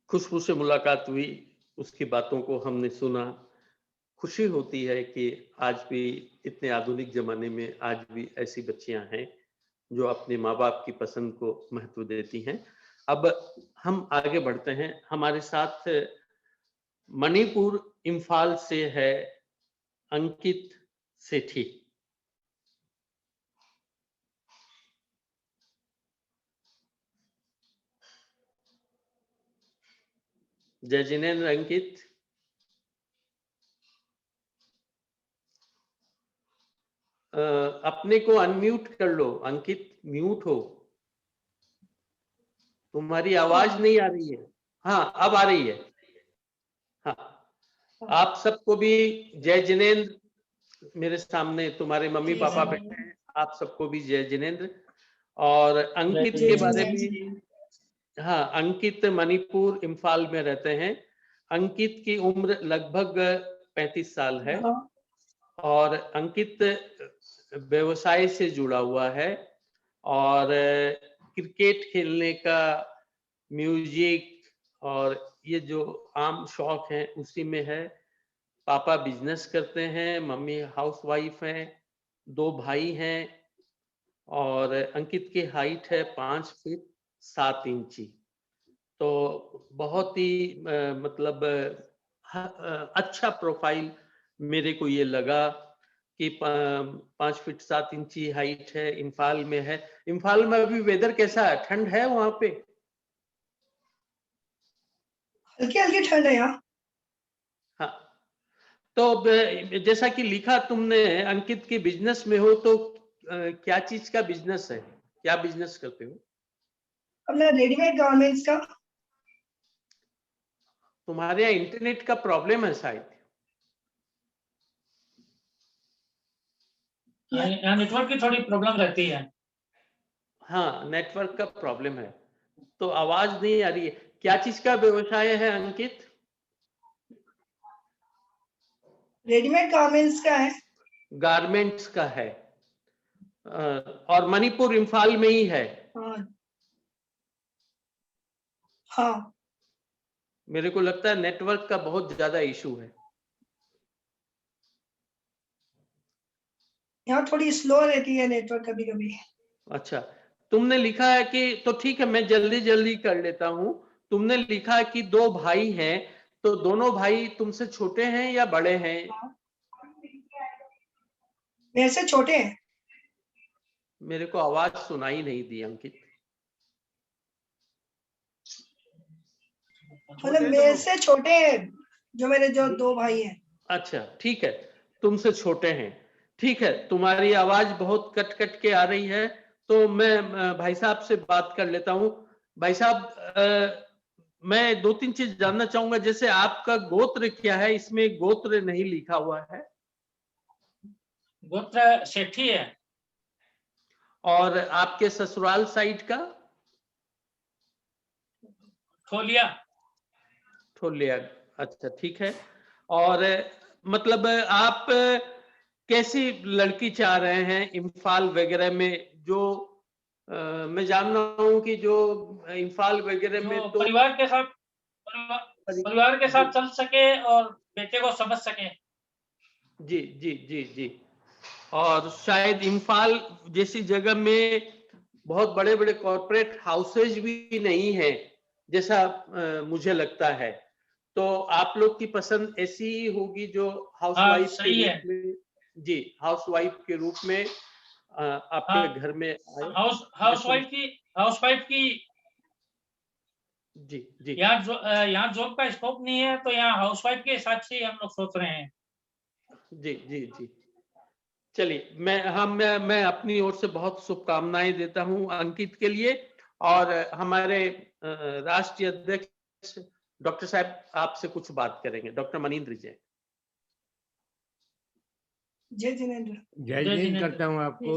[SPEAKER 5] खुशबू से मुलाकात हुई, उसकी बातों को हमने सुना। खुशी होती है कि आज भी इतने आधुनिक जमाने में आज भी ऐसी बच्चियां हैं जो अपने माँ बाप की पसंद को महत्व देती हैं। अब हम आगे बढ़ते हैं। हमारे साथ मणिपुर इम्फाल से है अंकित सेठी। जय जिनेंद्र। अंकित, अपने को अनम्यूट कर लो। अंकित म्यूट हो, तुम्हारी आवाज नहीं आ रही है। हाँ अब आ रही है। हाँ, आप सबको भी जय जिनेंद्र। मेरे सामने तुम्हारे मम्मी पापा बैठे हैं, आप सबको भी जय जिनेंद्र। और अंकित के बारे में, हाँ, अंकित मणिपुर इम्फाल में रहते हैं। अंकित की उम्र लगभग 35 साल है और अंकित व्यवसाय से जुड़ा हुआ है और क्रिकेट खेलने का, म्यूजिक और ये जो आम शौक है उसी में है। पापा बिजनेस करते हैं, मम्मी हाउसवाइफ हैं, 2 भाई हैं और अंकित की हाइट है 5 फीट 7 इंची। तो बहुत ही मतलब अच्छा प्रोफाइल मेरे को ये लगा कि 5 फीट 7 इंची हाइट है, इम्फाल में है। इम्फाल में अभी वेदर कैसा है? ठंड है वहां पे?
[SPEAKER 9] हल्की हल्की ठंड है यहाँ।
[SPEAKER 5] हाँ, तो जैसा कि लिखा तुमने अंकित के बिजनेस में हो, तो क्या चीज का बिजनेस है? क्या बिजनेस करते हो?
[SPEAKER 9] अपना रेडीमेड गारमेंट्स का।
[SPEAKER 5] तुम्हारे यहाँ इंटरनेट का प्रॉब्लम है शायद।
[SPEAKER 10] यहाँ नेटवर्क की थोड़ी प्रॉब्लम रहती है।
[SPEAKER 5] हाँ, नेटवर्क का प्रॉब्लम है तो आवाज नहीं आ रही है। क्या चीज का व्यवसाय है अंकित?
[SPEAKER 9] रेडीमेड गारमेंट्स का है।
[SPEAKER 5] गारमेंट्स का है और मणिपुर इम्फाल में ही है।
[SPEAKER 9] हाँ हाँ,
[SPEAKER 5] मेरे को लगता है नेटवर्क का बहुत ज्यादा इशू है।
[SPEAKER 9] यहाँ थोड़ी स्लो रहती है नेटवर्क कभी कभी।
[SPEAKER 5] अच्छा, तुमने लिखा है कि, तो ठीक है मैं जल्दी जल्दी कर लेता हूँ। तुमने लिखा है कि 2 भाई हैं, तो दोनों भाई तुमसे छोटे हैं या बड़े हैं?
[SPEAKER 9] मेरे से छोटे हैं।
[SPEAKER 5] मेरे को आवाज सुनाई नहीं दी अंकित।
[SPEAKER 9] मतलब मेरे से छोटे हैं जो मेरे 2 भाई हैं।
[SPEAKER 5] अच्छा ठीक है, तुमसे छोटे हैं। ठीक है, तुम्हारी आवाज बहुत कट कट के आ रही है, तो मैं भाई साहब से बात कर लेता हूँ। भाई साहब, मैं 2-3 चीज जानना चाहूंगा। जैसे आपका गोत्र क्या है? इसमें गोत्र नहीं लिखा हुआ है।
[SPEAKER 10] गोत्र सेठी है।
[SPEAKER 5] और आपके ससुराल साइड का?
[SPEAKER 10] ठोलिया।
[SPEAKER 5] ठोलिया, अच्छा ठीक है। और मतलब आप कैसी लड़की चाह रहे हैं इम्फाल वगैरह में? जो मैं जान रहा हूँ कि जो इम्फाल वगैरह में तो
[SPEAKER 10] परिवार के साथ चल सके और बेटे को समझ सके।
[SPEAKER 5] जी जी जी जी। और शायद इम्फाल जैसी जगह में बहुत बड़े बड़े कॉर्पोरेट हाउसेज भी नहीं है जैसा मुझे लगता है। तो आप लोग की पसंद ऐसी ही होगी जो हाउसवाइफ के रूप में, जी हाउसवाइफ के रूप में आपके घर में आए।
[SPEAKER 10] हाउसवाइफ की
[SPEAKER 5] जी जी।
[SPEAKER 10] यहाँ जॉब का स्कोप नहीं है, तो यहाँ हाउसवाइफ के हिसाब से हम लोग सोच रहे हैं।
[SPEAKER 5] जी जी जी, चलिए मैं अपनी ओर से बहुत शुभकामनाएं देता हूं अंकित के लिए। और हमारे राष्ट्रीय अध्यक्ष डॉक्टर साहब आपसे कुछ बात करेंगे। डॉक्टर मनीन्द्र जी।
[SPEAKER 9] जय जिनेंद्र।
[SPEAKER 2] जय जिनेंद्र करता हूँ आपको।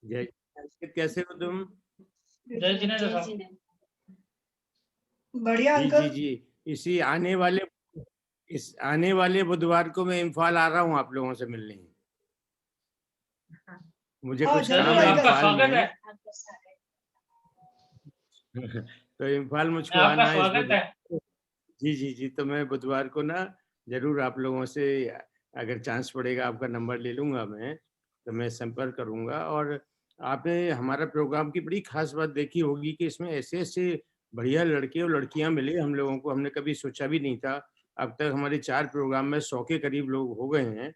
[SPEAKER 2] जय, कैसे हो तुम?
[SPEAKER 10] जय जिनेंद्र साहब।
[SPEAKER 9] बढ़िया
[SPEAKER 2] जी
[SPEAKER 9] अंकल।
[SPEAKER 2] जी जी। इस आने वाले बुधवार को मैं इम्फाल आ रहा हूँ आप लोगों से मिलने। मुझे कुछ काम है इम्फाल में। तो इम्फाल मुझको आना है जी जी जी। तो मैं बुधवार को ना जरूर आप लोगों से, अगर चांस पड़ेगा, आपका नंबर ले लूंगा मैं, तो मैं संपर्क करूंगा। और आपने हमारा प्रोग्राम की बड़ी खास बात देखी होगी कि इसमें ऐसे ऐसे बढ़िया लड़के और लड़कियां मिले हम लोगों को। हमने कभी सोचा भी नहीं था। अब तक हमारे 4 प्रोग्राम में 100 के करीब लोग हो गए हैं।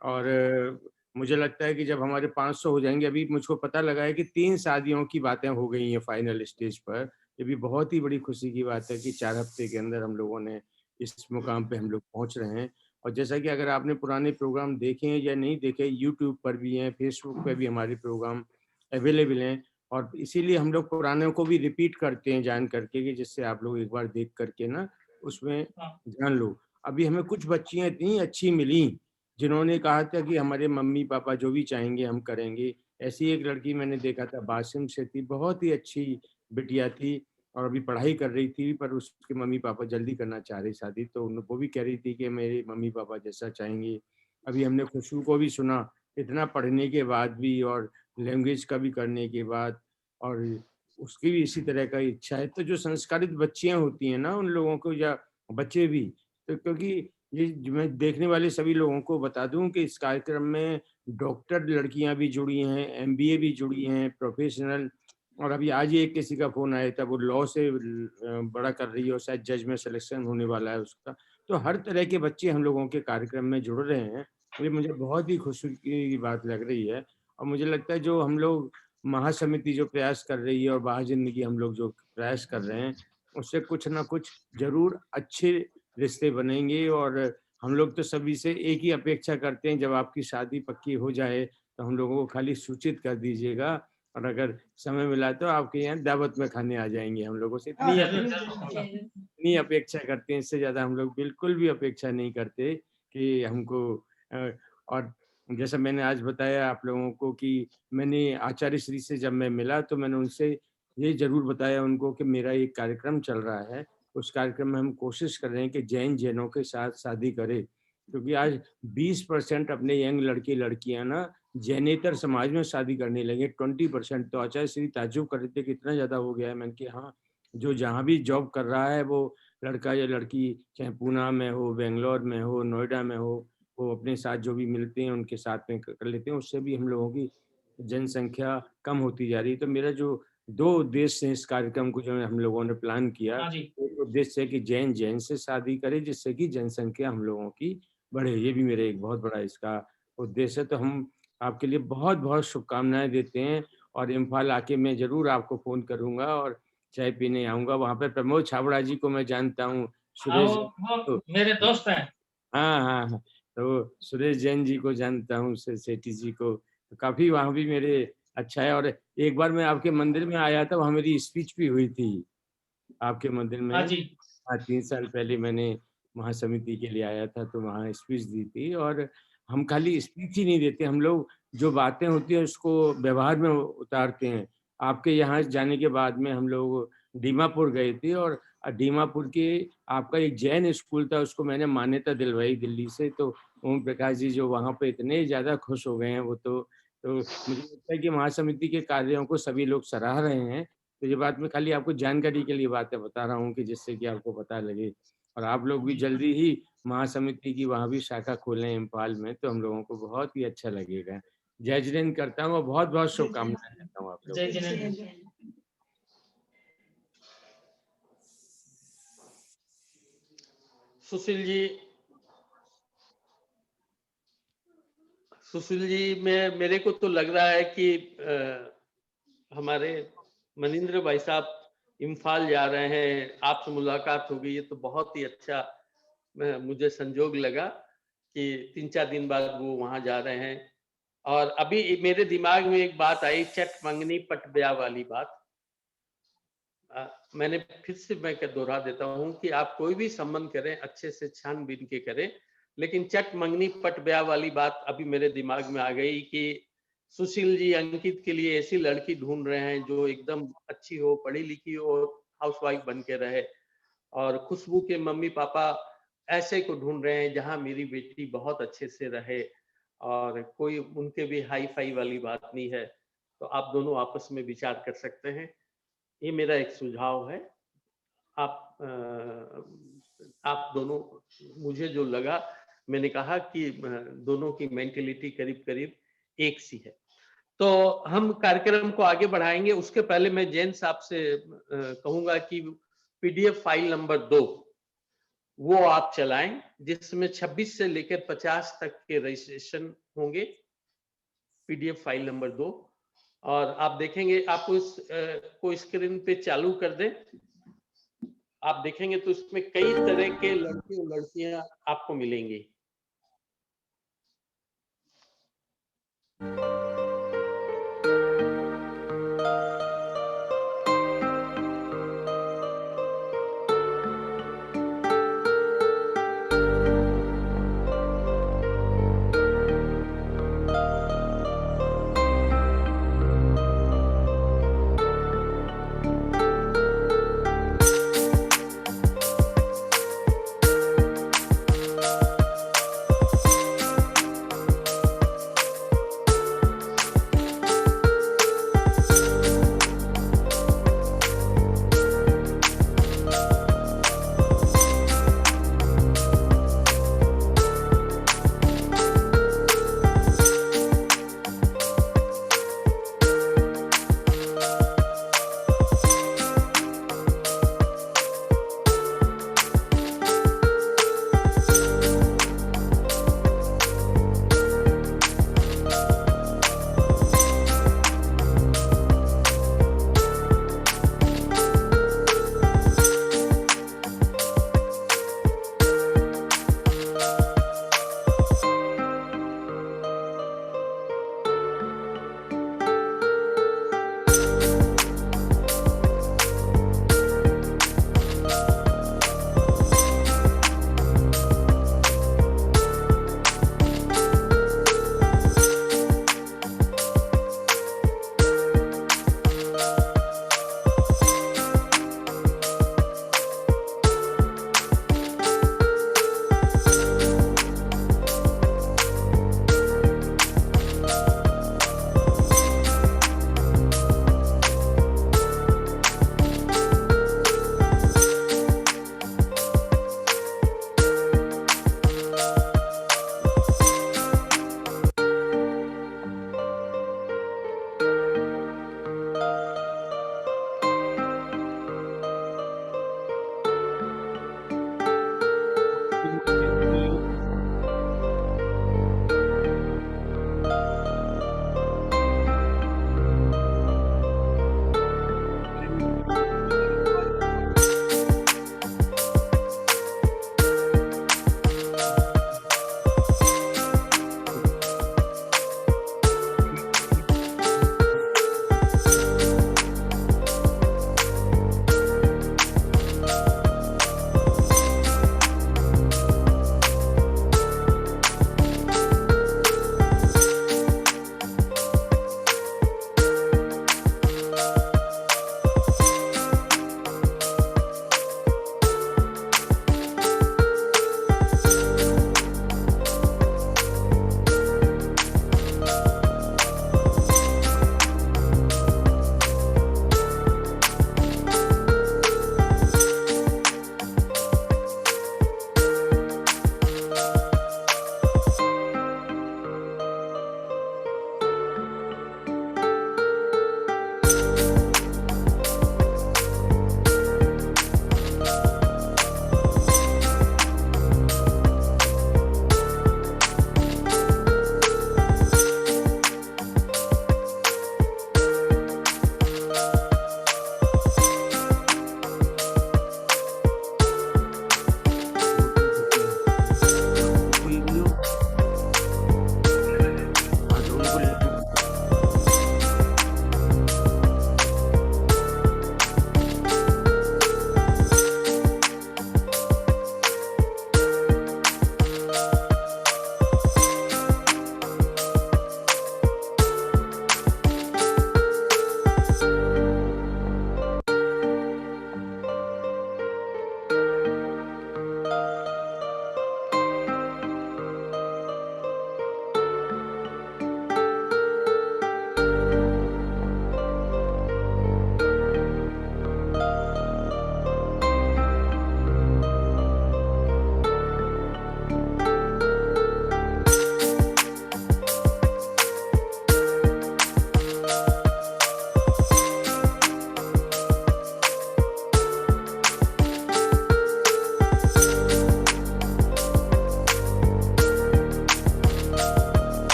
[SPEAKER 2] और मुझे लगता है कि जब हमारे 500 हो जाएंगे, अभी मुझको पता लगा है कि 3 शादियों की बातें हो गई हैं फाइनल स्टेज पर। ये भी बहुत ही बड़ी खुशी की बात है कि 4 हफ्ते के अंदर हम लोगों ने इस मुकाम पे हम लोग पहुंच रहे हैं। और जैसा कि अगर आपने पुराने प्रोग्राम देखे हैं या नहीं देखे, यूट्यूब पर भी हैं, फेसबुक पे भी हमारे प्रोग्राम अवेलेबल हैं, और इसीलिए हम लोग पुराने को भी रिपीट करते हैं जान करके कि जिससे आप लोग एक बार देख करके ना उसमें
[SPEAKER 10] हाँ।
[SPEAKER 2] जान लो। अभी हमें कुछ बच्चियां इतनी अच्छी मिली जिन्होंने कहा था कि हमारे मम्मी पापा जो भी चाहेंगे हम करेंगे। ऐसी एक लड़की मैंने देखा था, बासिम से थी, बहुत ही अच्छी बिटिया थी और अभी पढ़ाई कर रही थी, पर उसके मम्मी पापा जल्दी करना चाह रहे शादी, तो वो भी कह रही थी कि मेरे मम्मी पापा जैसा चाहेंगे। अभी हमने खुशबू को भी सुना, इतना पढ़ने के बाद भी और लैंग्वेज का भी करने के बाद, और उसकी भी इसी तरह का इच्छा है। तो जो संस्कारित बच्चियां होती हैं ना, उन लोगों को या बच्चे भी, तो क्योंकि ये मैं देखने वाले सभी लोगों को बता दूं कि इस कार्यक्रम में डॉक्टर लड़कियां भी जुड़ी हैं, एमबीए भी जुड़ी हैं, प्रोफेशनल, और अभी आज ही एक किसी का फोन आया था, वो लॉ से बड़ा कर रही है और शायद जज में सिलेक्शन होने वाला है उसका। तो हर तरह के बच्चे हम लोगों के कार्यक्रम में जुड़ रहे हैं, ये मुझे बहुत ही खुशी की बात लग रही है। और मुझे लगता है जो हम लोग महासमिति जो प्रयास कर रही है और बाहर जिंदगी हम लोग जो प्रयास कर रहे हैं, उससे कुछ ना कुछ जरूर अच्छे रिश्ते बनेंगे। और हम लोग तो सभी से एक ही अपेक्षा करते हैं, जब आपकी शादी पक्की हो जाए तो हम लोगों को खाली सूचित कर दीजिएगा, और अगर समय मिला तो आपके यहाँ दावत में खाने आ जाएंगे हम लोगों से। इतनी अपेक्षा करते हैं, इससे ज्यादा हम लोग बिल्कुल भी अपेक्षा नहीं करते कि हमको और जैसा मैंने आज बताया आप लोगों को कि मैंने आचार्य श्री से जब मैं मिला तो मैंने उनसे ये जरूर बताया उनको कि मेरा एक कार्यक्रम चल रहा है, उस कार्यक्रम में हम कोशिश कर रहे हैं कि जैनों के साथ शादी करें, क्योंकि आज 20% अपने यंग लड़के लड़कियां ना जैनेतर समाज में शादी करने लगे, 20%। तो आचार्य श्री ताज्जुब कर रहे थे कि इतना ज्यादा हो गया है। मैंने कि हाँ, जो जहाँ भी जॉब कर रहा है वो लड़का या लड़की, चाहे पूना में हो, बेंगलोर में हो, नोएडा में हो, वो अपने साथ जो भी मिलते हैं उनके साथ में कर लेते हैं, उससे भी हम लोगों की जनसंख्या कम होती जा रही है। तो मेरा जो 2 उद्देश्य है इस कार्यक्रम को जो हम लोगों ने प्लान किया,
[SPEAKER 10] हाँ जी।
[SPEAKER 2] एक उद्देश्य है कि जैन से शादी करे जिससे कि जनसंख्या हम लोगों की बढ़े, ये भी मेरे एक बहुत बड़ा इसका उद्देश्य है। तो हम आपके लिए बहुत बहुत शुभकामनाएं देते हैं, और इम्फाल आके मैं जरूर आपको फोन करूंगा और चाय पीने आऊंगा। वहाँ पे प्रमोद छाबड़ा जी को मैं जानता हूँ, सुरेश
[SPEAKER 10] वो मेरे दोस्त हैं।
[SPEAKER 2] हाँ हाँ हाँ, तो सुरेश जैन जी को जानता हूँ, सेठी जी को, तो काफी वहाँ भी मेरे अच्छा है। और एक बार मैं आपके मंदिर में आया था, वहाँ मेरी स्पीच भी हुई थी आपके मंदिर में।
[SPEAKER 10] हाँ जी।
[SPEAKER 2] हाँ, 3 साल पहले मैंने महासमिति के लिए आया था, तो वहाँ स्पीच दी थी। और हम खाली स्पीच ही नहीं देते, हम लोग जो बातें होती हैं उसको व्यवहार में उतारते हैं। आपके यहाँ जाने के बाद में हम लोग दीमापुर गए थे, और दीमापुर के आपका एक जैन स्कूल था, उसको मैंने मान्यता दिलवाई दिल्ली से। तो ओम प्रकाश जी जो वहाँ पे इतने ज्यादा खुश हो गए हैं, वो तो मुझे लगता है कि महासमिति के कार्यों को सभी लोग सराह रहे हैं। तो ये बात मैं खाली आपको जानकारी के लिए बातें बता रहा हूँ कि जिससे कि आपको पता लगे, और आप लोग भी जल्दी ही महासमिति की वहाँ भी शाखा खोलें इम्फाल में, तो हम लोगों को बहुत ही अच्छा लगेगा। जय जिनेंद्र करता हूँ और बहुत बहुत शुभकामनाएं देता हूँ आप लोगों
[SPEAKER 10] जय
[SPEAKER 2] को।
[SPEAKER 10] जिनेंद्र।
[SPEAKER 5] सुशील जी मेरे को तो लग रहा है कि हमारे मनिंद्र भाई साहब इम्फाल जा रहे हैं, आपसे मुलाकात हो गई, ये तो बहुत ही अच्छा मुझे संजोग लगा कि 3-4 दिन बाद वो वहां जा रहे हैं। और अभी मेरे दिमाग में एक बात आई, चट मंगनी पट ब्याह वाली बात। मैंने फिर से मैं दोहरा देता हूं कि आप कोई भी संबंध करें अच्छे से छानबीन के करें, लेकिन चट मंगनी पट ब्याह वाली बात अभी मेरे दिमाग में आ गई कि सुशील जी अंकित के लिए ऐसी लड़की ढूंढ रहे हैं जो एकदम अच्छी हो, पढ़ी लिखी हो, हाउसवाइफ बन के रहे। और खुशबू के मम्मी पापा ऐसे को ढूंढ रहे हैं जहां मेरी बेटी बहुत अच्छे से रहे, और कोई उनके भी हाई फाई वाली बात नहीं है। तो आप दोनों आपस में विचार कर सकते हैं, ये मेरा एक सुझाव है। आप दोनों, मुझे जो लगा, मैंने कहा कि दोनों की मेंटेलिटी करीब करीब एक सी है। तो हम कार्यक्रम को आगे बढ़ाएंगे। उसके पहले मैं जैन साहब से कहूंगा कि पीडीएफ फाइल नंबर 2 वो आप चलाएं, जिसमें 26 से लेकर 50 तक के रजिस्ट्रेशन होंगे। पीडीएफ फाइल नंबर 2, और आप देखेंगे, आपको को स्क्रीन पे चालू कर दें, आप देखेंगे तो इसमें कई तरह के लड़के और लड़कियां आपको मिलेंगे।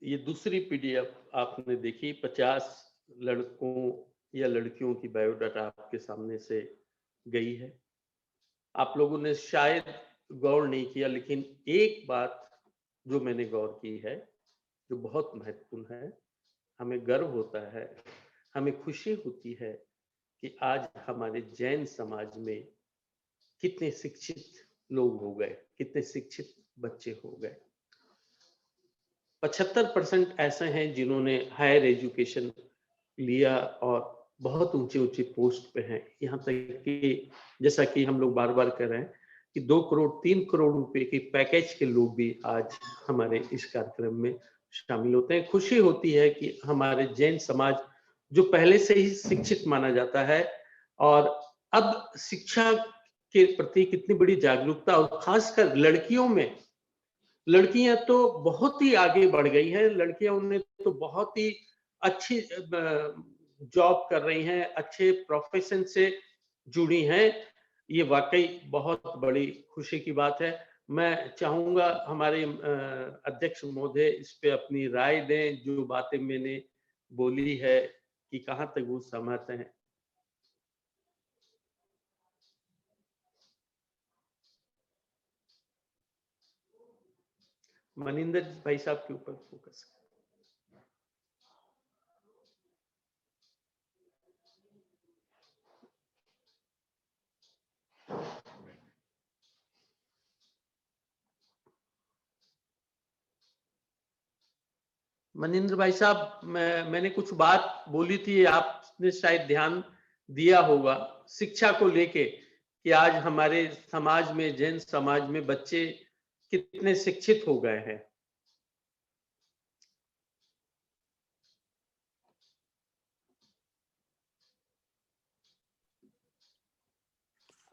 [SPEAKER 5] ये दूसरी पीडीएफ आपने देखी, 50 लड़कों या लड़कियों की बायोडाटा आपके सामने से गई है। आप लोगों ने शायद गौर नहीं किया, लेकिन एक बात जो मैंने गौर की है, जो बहुत महत्वपूर्ण है, हमें गर्व होता है, हमें खुशी होती है कि आज हमारे जैन समाज में कितने शिक्षित लोग हो गए, कितने शिक्षित बच्चे हो गए। 75% ऐसे हैं जिन्होंने हायर एजुकेशन लिया और बहुत ऊंचे ऊंचे पोस्ट पे हैं। यहाँ तक कि जैसा कि हम लोग बार बार कह रहे हैं कि 2 करोड़ 3 करोड़ रुपए के पैकेज के लोग भी आज हमारे इस कार्यक्रम में शामिल होते हैं। खुशी होती है कि हमारे जैन समाज जो पहले से ही शिक्षित माना जाता है और अब शिक्षा के प्रति कितनी बड़ी जागरूकता, और खासकर लड़कियों में, लड़कियां तो बहुत ही आगे बढ़ गई हैं। लड़कियां उन्हें तो बहुत ही अच्छी जॉब कर रही हैं, अच्छे प्रोफेशन से जुड़ी हैं। ये वाकई बहुत बड़ी खुशी की बात है। मैं चाहूंगा हमारे अध्यक्ष महोदय इस पे अपनी राय दें, जो बातें मैंने बोली है कि कहाँ तक वो सहमत हैं। मनिंदर भाई साहब के ऊपर फोकस। मनिंदर भाई साहब, मैंने कुछ बात बोली थी, आपने शायद ध्यान दिया होगा शिक्षा को लेके कि आज हमारे समाज में, जैन समाज में बच्चे कितने शिक्षित हो गए हैं।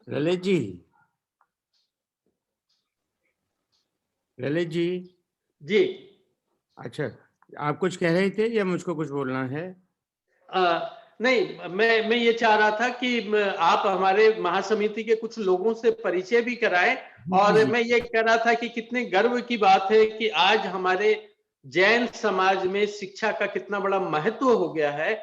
[SPEAKER 2] ललित जी, ललित जी।
[SPEAKER 5] जी।
[SPEAKER 2] अच्छा, आप कुछ कह रहे थे या मुझको कुछ बोलना है?
[SPEAKER 5] नहीं, मैं ये चाह रहा था कि आप हमारे महासमिति के कुछ लोगों से परिचय भी कराएं, और मैं ये कह रहा था कि कितने गर्व की बात है कि आज हमारे जैन समाज में शिक्षा का कितना बड़ा महत्व हो गया है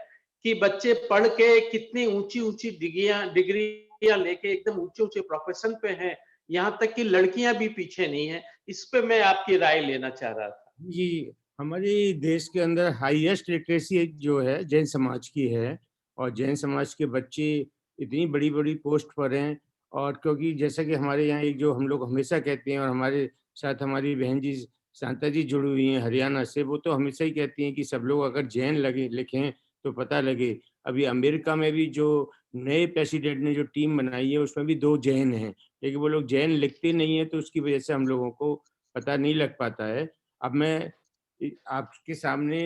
[SPEAKER 5] कि बच्चे पढ़ के कितनी ऊंची ऊंची डिग्रियां लेके एकदम ऊंचे ऊंचे प्रोफेशन पे हैं। यहाँ तक कि लड़कियां भी पीछे नहीं है। इस पे मैं आपकी राय लेना चाह रहा था।
[SPEAKER 2] जी, हमारे देश के अंदर हाईएस्ट लिटरेसी जो है जैन समाज की है, और जैन समाज के बच्चे इतनी बड़ी बड़ी पोस्ट पर हैं। और क्योंकि जैसा कि हमारे यहाँ एक जो हम लोग हमेशा कहते हैं, और हमारे साथ हमारी बहन जी शांता जी जुड़ी हुई हैं हरियाणा से, वो तो हमेशा ही कहती हैं कि सब लोग अगर जैन लगे लिखें तो पता लगे। अभी अमेरिका में भी जो नए प्रेसिडेंट ने जो टीम बनाई है उसमें भी 2 जैन हैं, लेकिन वो लोग जैन लिखते नहीं है, तो उसकी वजह से हम लोगों को पता नहीं लग पाता है। अब मैं आपके सामने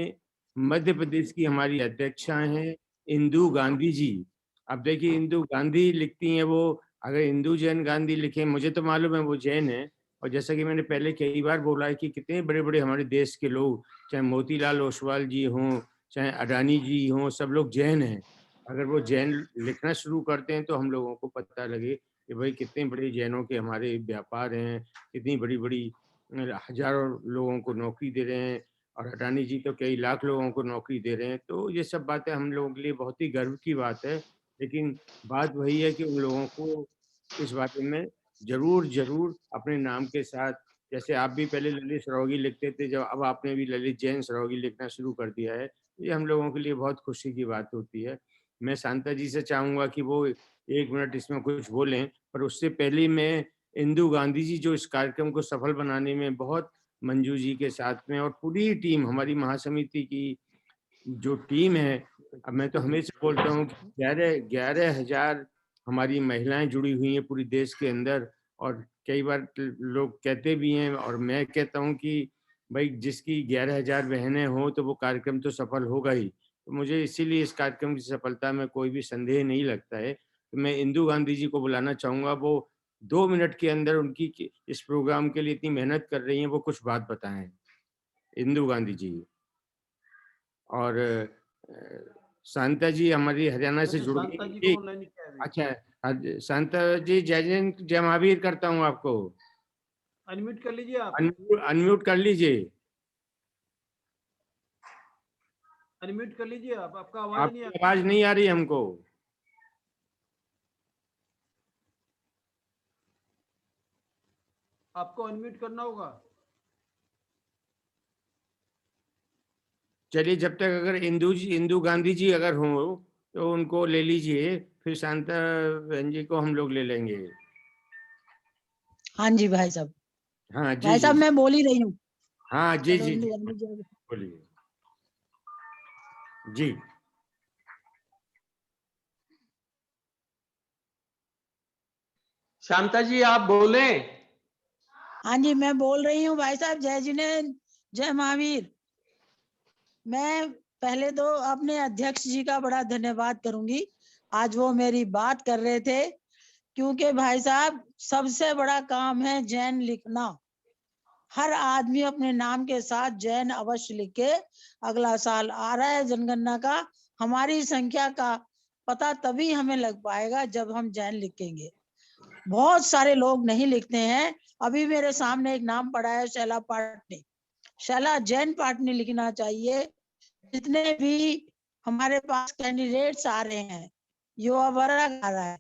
[SPEAKER 2] मध्य प्रदेश की हमारी अध्यक्षा हैं इंदु गांधी जी। अब देखिए, इंदु गांधी लिखती हैं वो, अगर इंदु जैन गांधी लिखे, मुझे तो मालूम है वो जैन है। और जैसा कि मैंने पहले कई बार बोला है कि कितने बड़े बड़े हमारे देश के लोग, चाहे मोतीलाल ओसवाल जी हों, चाहे अडानी जी हों, सब लोग जैन हैं। अगर वो जैन लिखना शुरू करते हैं तो हम लोगों को पता लगे कि भाई कितने बड़े जैनों के हमारे व्यापार हैं, कितनी बड़ी बड़ी हजारों लोगों को नौकरी दे रहे हैं, और अडानी जी तो कई लाख लोगों को नौकरी दे रहे हैं। तो ये सब बातें हम लोगों के लिए बहुत ही गर्व की बात है। लेकिन बात वही है कि उन लोगों को इस बारे में जरूर जरूर अपने नाम के साथ, जैसे आप भी पहले ललित सरावगी लिखते थे, जब अब आपने भी ललित जैन सरावगी लिखना शुरू कर दिया है, ये हम लोगों के लिए बहुत खुशी की बात होती है। मैं शांता जी से चाहूंगा कि वो 1 मिनट इसमें कुछ बोलें, पर उससे पहले मैं इंदु गांधी जी जो इस कार्यक्रम को सफल बनाने में बहुत, मंजू जी के साथ में और पूरी टीम, हमारी महासमिति की जो टीम है, अब मैं तो हमेशा बोलता हूँ कि 11,000 हमारी महिलाएं जुड़ी हुई हैं पूरी देश के अंदर। और कई बार लोग कहते भी हैं, और मैं कहता हूँ कि भाई जिसकी 11,000 बहनें हों तो वो कार्यक्रम तो सफल होगा ही। तो मुझे इसीलिए इस कार्यक्रम की सफलता में कोई भी संदेह नहीं लगता है। तो मैं इंदु गांधी जी को बुलाना चाहूंगा, वो 2 मिनट के अंदर उनकी इस प्रोग्राम के लिए इतनी मेहनत कर रही हैं, वो कुछ बात बताएं। इंदु गांधी जी। और शांता जी हमारी हरियाणा से जुड़
[SPEAKER 4] शांता जी
[SPEAKER 2] गई।
[SPEAKER 4] को ऑनलाइन किया है।
[SPEAKER 2] अच्छा, शांता जी, जय जैन जय महावीर करता हूँ आपको।
[SPEAKER 4] अनम्यूट कर लीजिए आप।
[SPEAKER 2] अनम्यूट कर लीजिए।
[SPEAKER 4] अनम्यूट कर लीजिए आप, आपका आवाज नहीं आ
[SPEAKER 2] आपकी आवाज नहीं आ रही हमको।
[SPEAKER 4] आपको अनम्यूट करना होगा।
[SPEAKER 2] चलिए, जब तक अगर इंदू गांधी जी अगर हो तो उनको ले लीजिए, फिर शांता बहन जी को हम लोग ले लेंगे।
[SPEAKER 11] हाँ जी भाई साहब।
[SPEAKER 2] हाँ जी
[SPEAKER 11] भाई
[SPEAKER 2] जी
[SPEAKER 11] साहब
[SPEAKER 2] जी।
[SPEAKER 11] मैं बोल ही रही हूँ।
[SPEAKER 2] हाँ जी
[SPEAKER 11] चलो
[SPEAKER 2] जी जी,
[SPEAKER 11] इंदु गांधी जी।
[SPEAKER 2] बोलिए जी।
[SPEAKER 5] शांता जी आप बोले।
[SPEAKER 11] हाँ जी मैं बोल रही हूँ भाई साहब। जय जिनेंद्र, जय महावीर। मैं पहले तो अपने अध्यक्ष जी का बड़ा धन्यवाद करूंगी, आज वो मेरी बात कर रहे थे, क्योंकि भाई साहब सबसे बड़ा काम है जैन लिखना। हर आदमी अपने नाम के साथ जैन अवश्य लिखे। अगला साल आ रहा है जनगणना का, हमारी संख्या का पता तभी हमें लग पाएगा जब हम जैन लिखेंगे। बहुत सारे लोग नहीं लिखते हैं। अभी मेरे सामने एक नाम पड़ा है, शैला पाटनी। शैला जैन पाटनी लिखना चाहिए। जितने भी हमारे पास कैंडिडेट्स आ रहे हैं, युवा वर्ग आ रहा है,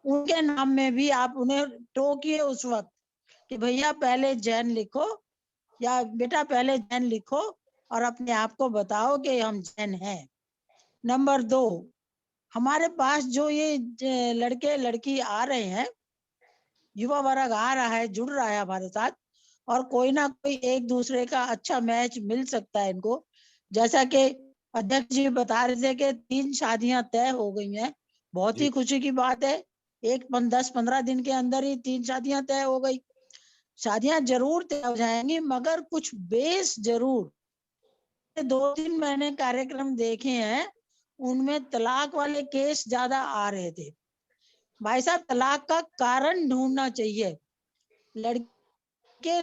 [SPEAKER 11] उनके नाम में भी आप उन्हें टोकिए उस वक्त कि भैया पहले जैन लिखो, या बेटा पहले जैन लिखो, और अपने आप को बताओ कि हम जैन हैं। नंबर 2, हमारे पास जो ये लड़के लड़की आ रहे हैं, युवा वर्ग आ रहा है, जुड़ रहा है हमारे साथ, और कोई ना कोई एक दूसरे का अच्छा मैच मिल सकता है इनको। जैसा कि अध्यक्ष जी बता रहे थे कि 3 शादियां तय हो गई हैं, बहुत ही खुशी की बात है। 10-15 दिन के अंदर ही 3 शादियां तय हो गई। शादियां जरूर तय हो जाएंगी, मगर कुछ बेस जरूर। 2-3 मैंने कार्यक्रम देखे हैं, उनमें तलाक वाले केस ज्यादा आ रहे थे। भाई साहब तलाक का कारण ढूंढना चाहिए। लड़के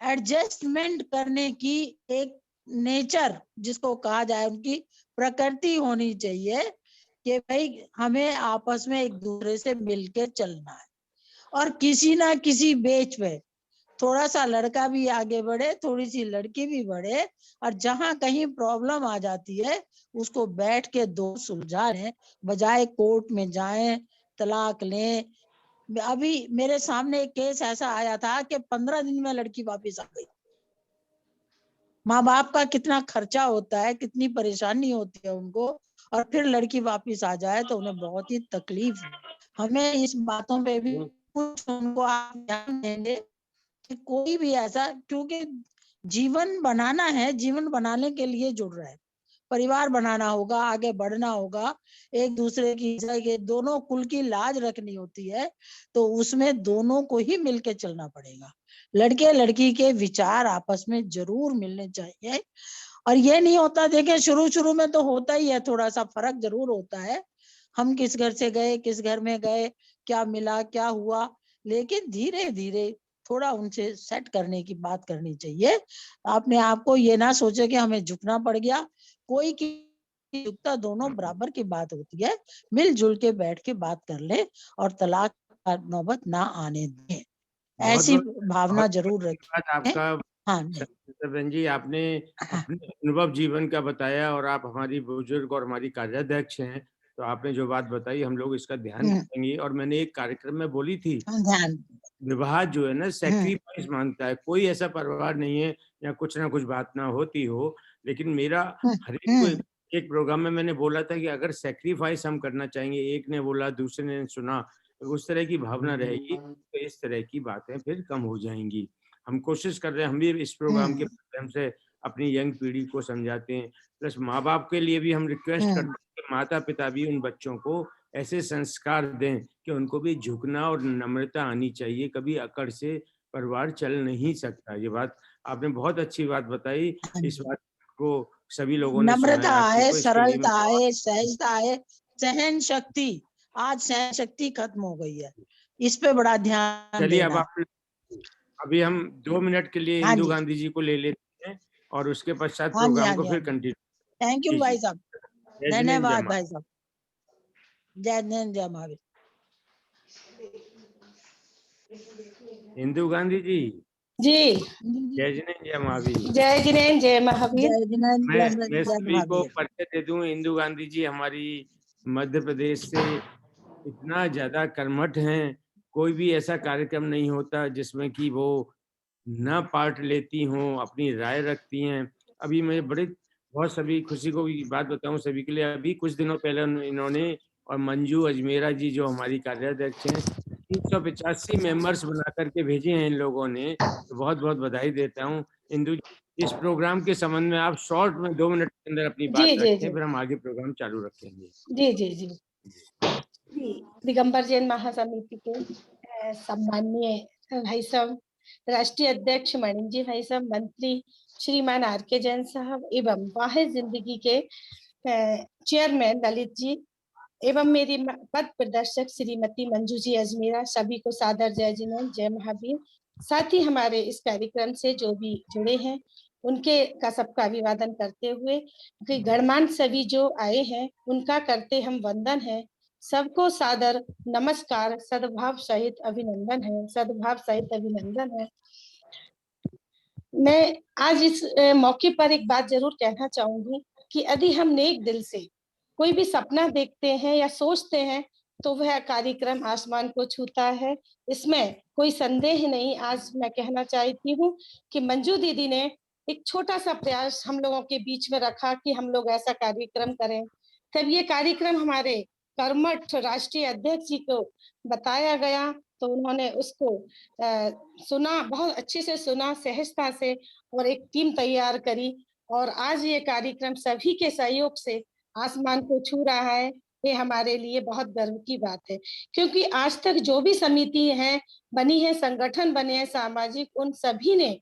[SPEAKER 11] एडजस्टमेंट करने की एक नेचर जिसको कहा जाए, उनकी प्रकृति होनी चाहिए कि भाई हमें आपस में एक दूसरे से मिलके चलना है, और किसी ना किसी बेच पे थोड़ा सा लड़का भी आगे बढ़े, थोड़ी सी लड़की भी बढ़े, और जहां कहीं प्रॉब्लम आ जाती है उसको बैठ के दो सुलझा लें, बजाय कोर्ट में जाएं, तलाक लें। अभी मेरे सामने एक केस ऐसा आया था कि 15 दिन में लड़की वापस आ गई। माँ बाप का कितना खर्चा होता है, कितनी परेशानी होती है उनको, और फिर लड़की वापस आ जाए तो उन्हें बहुत ही तकलीफ। हमें इस बातों पे भी कुछ उनको आप ध्यान देंगे कि कोई भी ऐसा, क्योंकि जीवन बनाना है, जीवन बनाने के लिए जुड़ रहा है, परिवार बनाना होगा, आगे बढ़ना होगा, एक दूसरे की के दोनों कुल की लाज रखनी होती है, तो उसमें दोनों को ही मिलके चलना पड़ेगा। लड़के लड़की के विचार आपस में जरूर मिलने चाहिए। और ये नहीं होता, देखें शुरू शुरू में तो होता ही है, थोड़ा सा फर्क जरूर होता है, हम किस घर से गए, किस घर में गए, क्या मिला, क्या हुआ, लेकिन धीरे धीरे थोड़ा उनसे सेट करने की बात करनी चाहिए। अपने आप को ये ना सोचे कि हमें झुकना पड़ गया, कोई की झुकता, दोनों बराबर की बात होती है। मिलजुल के बैठ के बात कर ले और तलाक का नौबत ना आने दें, ऐसी भावना जरूर रखें।
[SPEAKER 2] आपका
[SPEAKER 11] हाँ जी
[SPEAKER 2] बहन जी, आपने अपने अनुभव जीवन का बताया, और आप हमारी बुजुर्ग और हमारी कार्याध्यक्ष हैं, तो आपने जो बात बताई हम लोग इसका ध्यान रखेंगे। और मैंने एक कार्यक्रम में बोली थी,
[SPEAKER 11] ध्यान
[SPEAKER 2] विवाह जो है ना सैक्रिफाइस मांगता है। कोई ऐसा परिवार नहीं है या कुछ ना कुछ बात ना होती हो, लेकिन मेरा हर एक को एक प्रोग्राम में मैंने बोला था कि अगर सैक्रिफाइस हम करना चाहेंगे, एक ने बोला दूसरे ने सुना, तो उस तरह की भावना रहेगी तो इस तरह की बातें फिर कम हो जाएंगी। हम कोशिश कर रहे हैं, हम भी इस प्रोग्राम के माध्यम से अपनी यंग पीढ़ी को समझाते हैं, प्लस माँ बाप के लिए भी हम रिक्वेस्ट करते हैं कि माता पिता भी उन बच्चों को ऐसे संस्कार दें कि उनको भी झुकना और नम्रता आनी चाहिए। कभी अकड़ से परिवार चल नहीं सकता। ये बात आपने बहुत अच्छी बात बताई, इस बात को सभी लोगों ने सुना
[SPEAKER 11] नम्रता
[SPEAKER 2] है आप
[SPEAKER 11] आए,
[SPEAKER 2] सबको, इसके लिए मैं
[SPEAKER 11] सरलता आए, सहजता आए, सहन शक्ति। आज सहन शक्ति खत्म हो गई है, इस पे बड़ा ध्यान
[SPEAKER 2] चलिए। अब
[SPEAKER 11] देना।
[SPEAKER 2] आप अभी हम 2 मिनट के लिए
[SPEAKER 11] हाँ
[SPEAKER 2] इंदु
[SPEAKER 11] जी
[SPEAKER 2] गांधी जी को ले लेते हैं, और उसके पश्चात
[SPEAKER 11] हाँ जी
[SPEAKER 2] प्रोग्राम
[SPEAKER 11] हाँ
[SPEAKER 2] को
[SPEAKER 11] जी हाँ
[SPEAKER 2] फिर
[SPEAKER 11] जी।
[SPEAKER 2] कंटिन्यू
[SPEAKER 11] थैंक यू
[SPEAKER 2] कीजिए।
[SPEAKER 11] भाई साहब,
[SPEAKER 2] जय जिनेंद्र, जय
[SPEAKER 11] धन्यवाद
[SPEAKER 2] मां।
[SPEAKER 11] भाई साहब। जय जिनेंद्र, जय महावीर।
[SPEAKER 2] इंदु गांधी जी।
[SPEAKER 12] जी।
[SPEAKER 2] जय जिनेंद्र जय महावीर।
[SPEAKER 12] जय जिनेंद्र जय महावीर।
[SPEAKER 11] जय जिनेंद्र
[SPEAKER 2] मैं
[SPEAKER 11] जय
[SPEAKER 2] सभी को
[SPEAKER 11] महावीर।
[SPEAKER 2] परिचय दे दूं, इंदु गांधी जी हमारी मध्य प्रदेश से इतना ज्यादा कर्मठ हैं, कोई भी ऐसा कार्यक्रम नहीं होता जिसमें कि वो न पार्ट लेती हों, अपनी राय रखती हैं। अभी मैं बहुत सभी खुशी को भी बात बताऊं सभी के लिए, अभी कुछ दिनों पहले इन्होंने और मंजू अजमेरा जी जो हमारी कार्याध्यक्ष हैं 385 मेंबर्स बना करके भेजे हैं इन लोगों ने, तो बहुत बहुत बधाई देता हूं। इंदु, इस प्रोग्राम के संबंध में आप शॉर्ट में 2 मिनट के अंदर अपनी बात
[SPEAKER 12] जी जी
[SPEAKER 2] रखें,
[SPEAKER 12] जी
[SPEAKER 2] फिर हम आगे प्रोग्राम चालू रखेंगे।
[SPEAKER 12] जी जी जी जी। दिगंबर जैन महासमिति के सम्माननीय भाई साहब, राष्ट्रीय अध्यक्ष मणि जी भाई साहब, मंत्री श्रीमान R.K. जैन साहब एवं वाहिद जिंदगी के चेयरमैन ललित जी एवं मेरी पद प्रदर्शक श्रीमती मंजू जी अजमेरा, सभी को सादर जय जिनेंद्र जय महावीर। साथ ही हमारे इस कार्यक्रम से जो भी जुड़े हैं उनके का सबका अभिवादन करते हुए गणमान्य सभी जो आए हैं उनका करते हम वंदन है। सबको सादर नमस्कार, सद्भाव सहित अभिनंदन है, सद्भाव सहित अभिनंदन है। मैं आज इस मौके पर एक बात जरूर कहना चाहूंगी कि यदि हम नेक दिल से कोई भी सपना देखते हैं या सोचते हैं तो वह कार्यक्रम आसमान को छूता है, इसमें कोई संदेह नहीं। आज मैं कहना चाहती हूँ कि मंजू दीदी ने एक छोटा सा प्रयास हम लोगों के बीच में रखा कि हम लोग ऐसा कार्यक्रम करें। तब ये कार्यक्रम हमारे कर्मठ राष्ट्रीय अध्यक्ष जी को बताया गया तो उन्होंने उसको सुना, बहुत अच्छे से सुना, सहजता से, और एक टीम तैयार करी और आज ये कार्यक्रम सभी के सहयोग से आसमान को छू रहा है। ये हमारे लिए बहुत गर्व की बात है, क्योंकि आज तक जो भी समिति है बनी है, संगठन बने हैं सामाजिक, उन सभी ने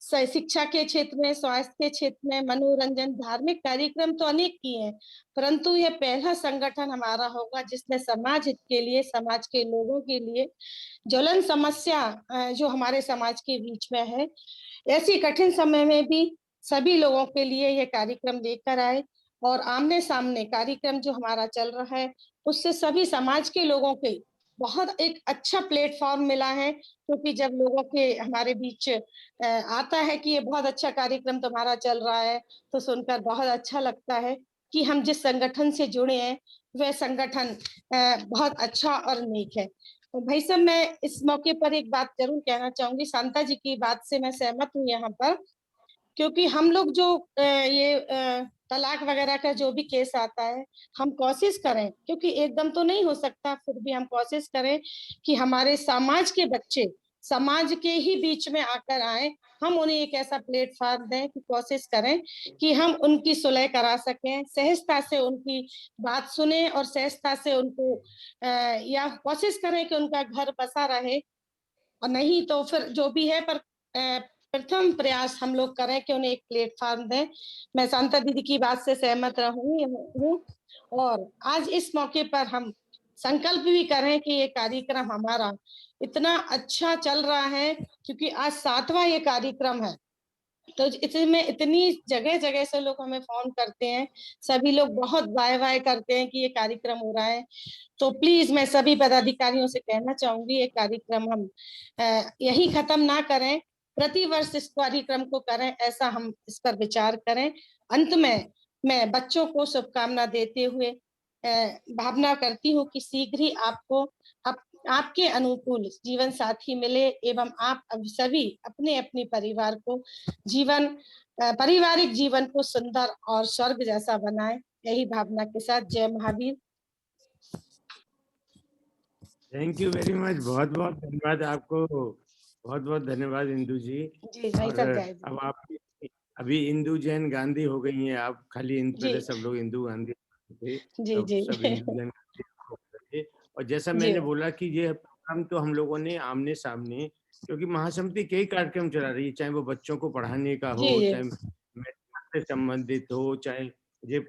[SPEAKER 12] शिक्षा के क्षेत्र में, स्वास्थ्य के क्षेत्र में, मनोरंजन, धार्मिक कार्यक्रम तो अनेक किए हैं, परंतु यह पहला संगठन हमारा होगा जिसने समाज हित के लिए, समाज के लोगों के लिए ज्वलन समस्या जो हमारे समाज के बीच में है, ऐसी कठिन समय में भी सभी लोगों के लिए यह कार्यक्रम लेकर आए। और आमने सामने कार्यक्रम जो हमारा चल रहा है उससे सभी समाज के लोगों के बहुत एक अच्छा प्लेटफॉर्म मिला है, क्योंकि जब लोगों के हमारे बीच आता है कि ये बहुत अच्छा कार्यक्रम तुम्हारा चल रहा है तो सुनकर बहुत अच्छा लगता है कि हम जिस संगठन से जुड़े हैं वह संगठन बहुत अच्छा और नेक है। तो भाई साहब, मैं इस मौके पर एक बात जरूर कहना चाहूंगी, शांता जी की बात से मैं सहमत हूँ यहाँ पर, क्योंकि हम लोग जो ये तलाक वगैरह का जो भी केस आता है, हम कोशिश करें, क्योंकि एकदम तो नहीं हो सकता, फिर भी हम कोशिश करें कि हमारे समाज के बच्चे समाज के ही बीच में आकर आए, हम उन्हें एक ऐसा प्लेटफॉर्म दें कि कोशिश करें कि हम उनकी सुलह करा सकें, सहजता से उनकी बात सुने और सहजता से उनको या कोशिश करें कि उनका घर बसा रहे, और नहीं तो फिर जो भी है पर प्रथम प्रयास हम लोग करें कि उन्हें एक प्लेटफॉर्म दें। मैं शांता दीदी की बात से सहमत रहूं और आज इस मौके पर हम संकल्प भी करें कि ये कार्यक्रम हमारा इतना अच्छा चल रहा है, क्योंकि आज 7वां ये कार्यक्रम है, तो इसमें इतनी जगह जगह से लोग हमें फोन करते हैं, सभी लोग बहुत वाय वाय करते हैं कि ये कार्यक्रम हो रहा है। तो प्लीज मैं सभी पदाधिकारियों से कहना चाहूंगी ये कार्यक्रम हम यही खत्म ना करें, प्रतिवर्ष इस कार्यक्रम को करें, ऐसा हम इस पर विचार करें। अंत में मैं बच्चों को शुभकामना देते हुए भावना करती हूँ कि शीघ्र ही आपको आपके अनुकूल जीवन साथी मिले एवं आप सभी अपने अपने परिवार को पारिवारिक जीवन को सुंदर और स्वर्ग जैसा बनाएं। यही भावना के साथ जय Mahavir.
[SPEAKER 2] Thank you very much, बहुत बहुत धन्यवाद आपको, बहुत बहुत धन्यवाद इंदु जी।
[SPEAKER 12] जी भाई साहब,
[SPEAKER 2] अब आप अभी इंदु जैन गांधी हो गई हैं आप, खाली पहले सब लोग इंदु गांधी थे,
[SPEAKER 12] जी जी
[SPEAKER 2] सब इंदु जैन गांधी हो गए। और जैसा मैंने बोला कि ये प्रोग्राम तो हम लोगों ने आमने सामने, क्योंकि महासमिति कई कार्यक्रम चला रही है, चाहे वो बच्चों को पढ़ाने का हो, चाहे से संबंधित हो, चाहे ये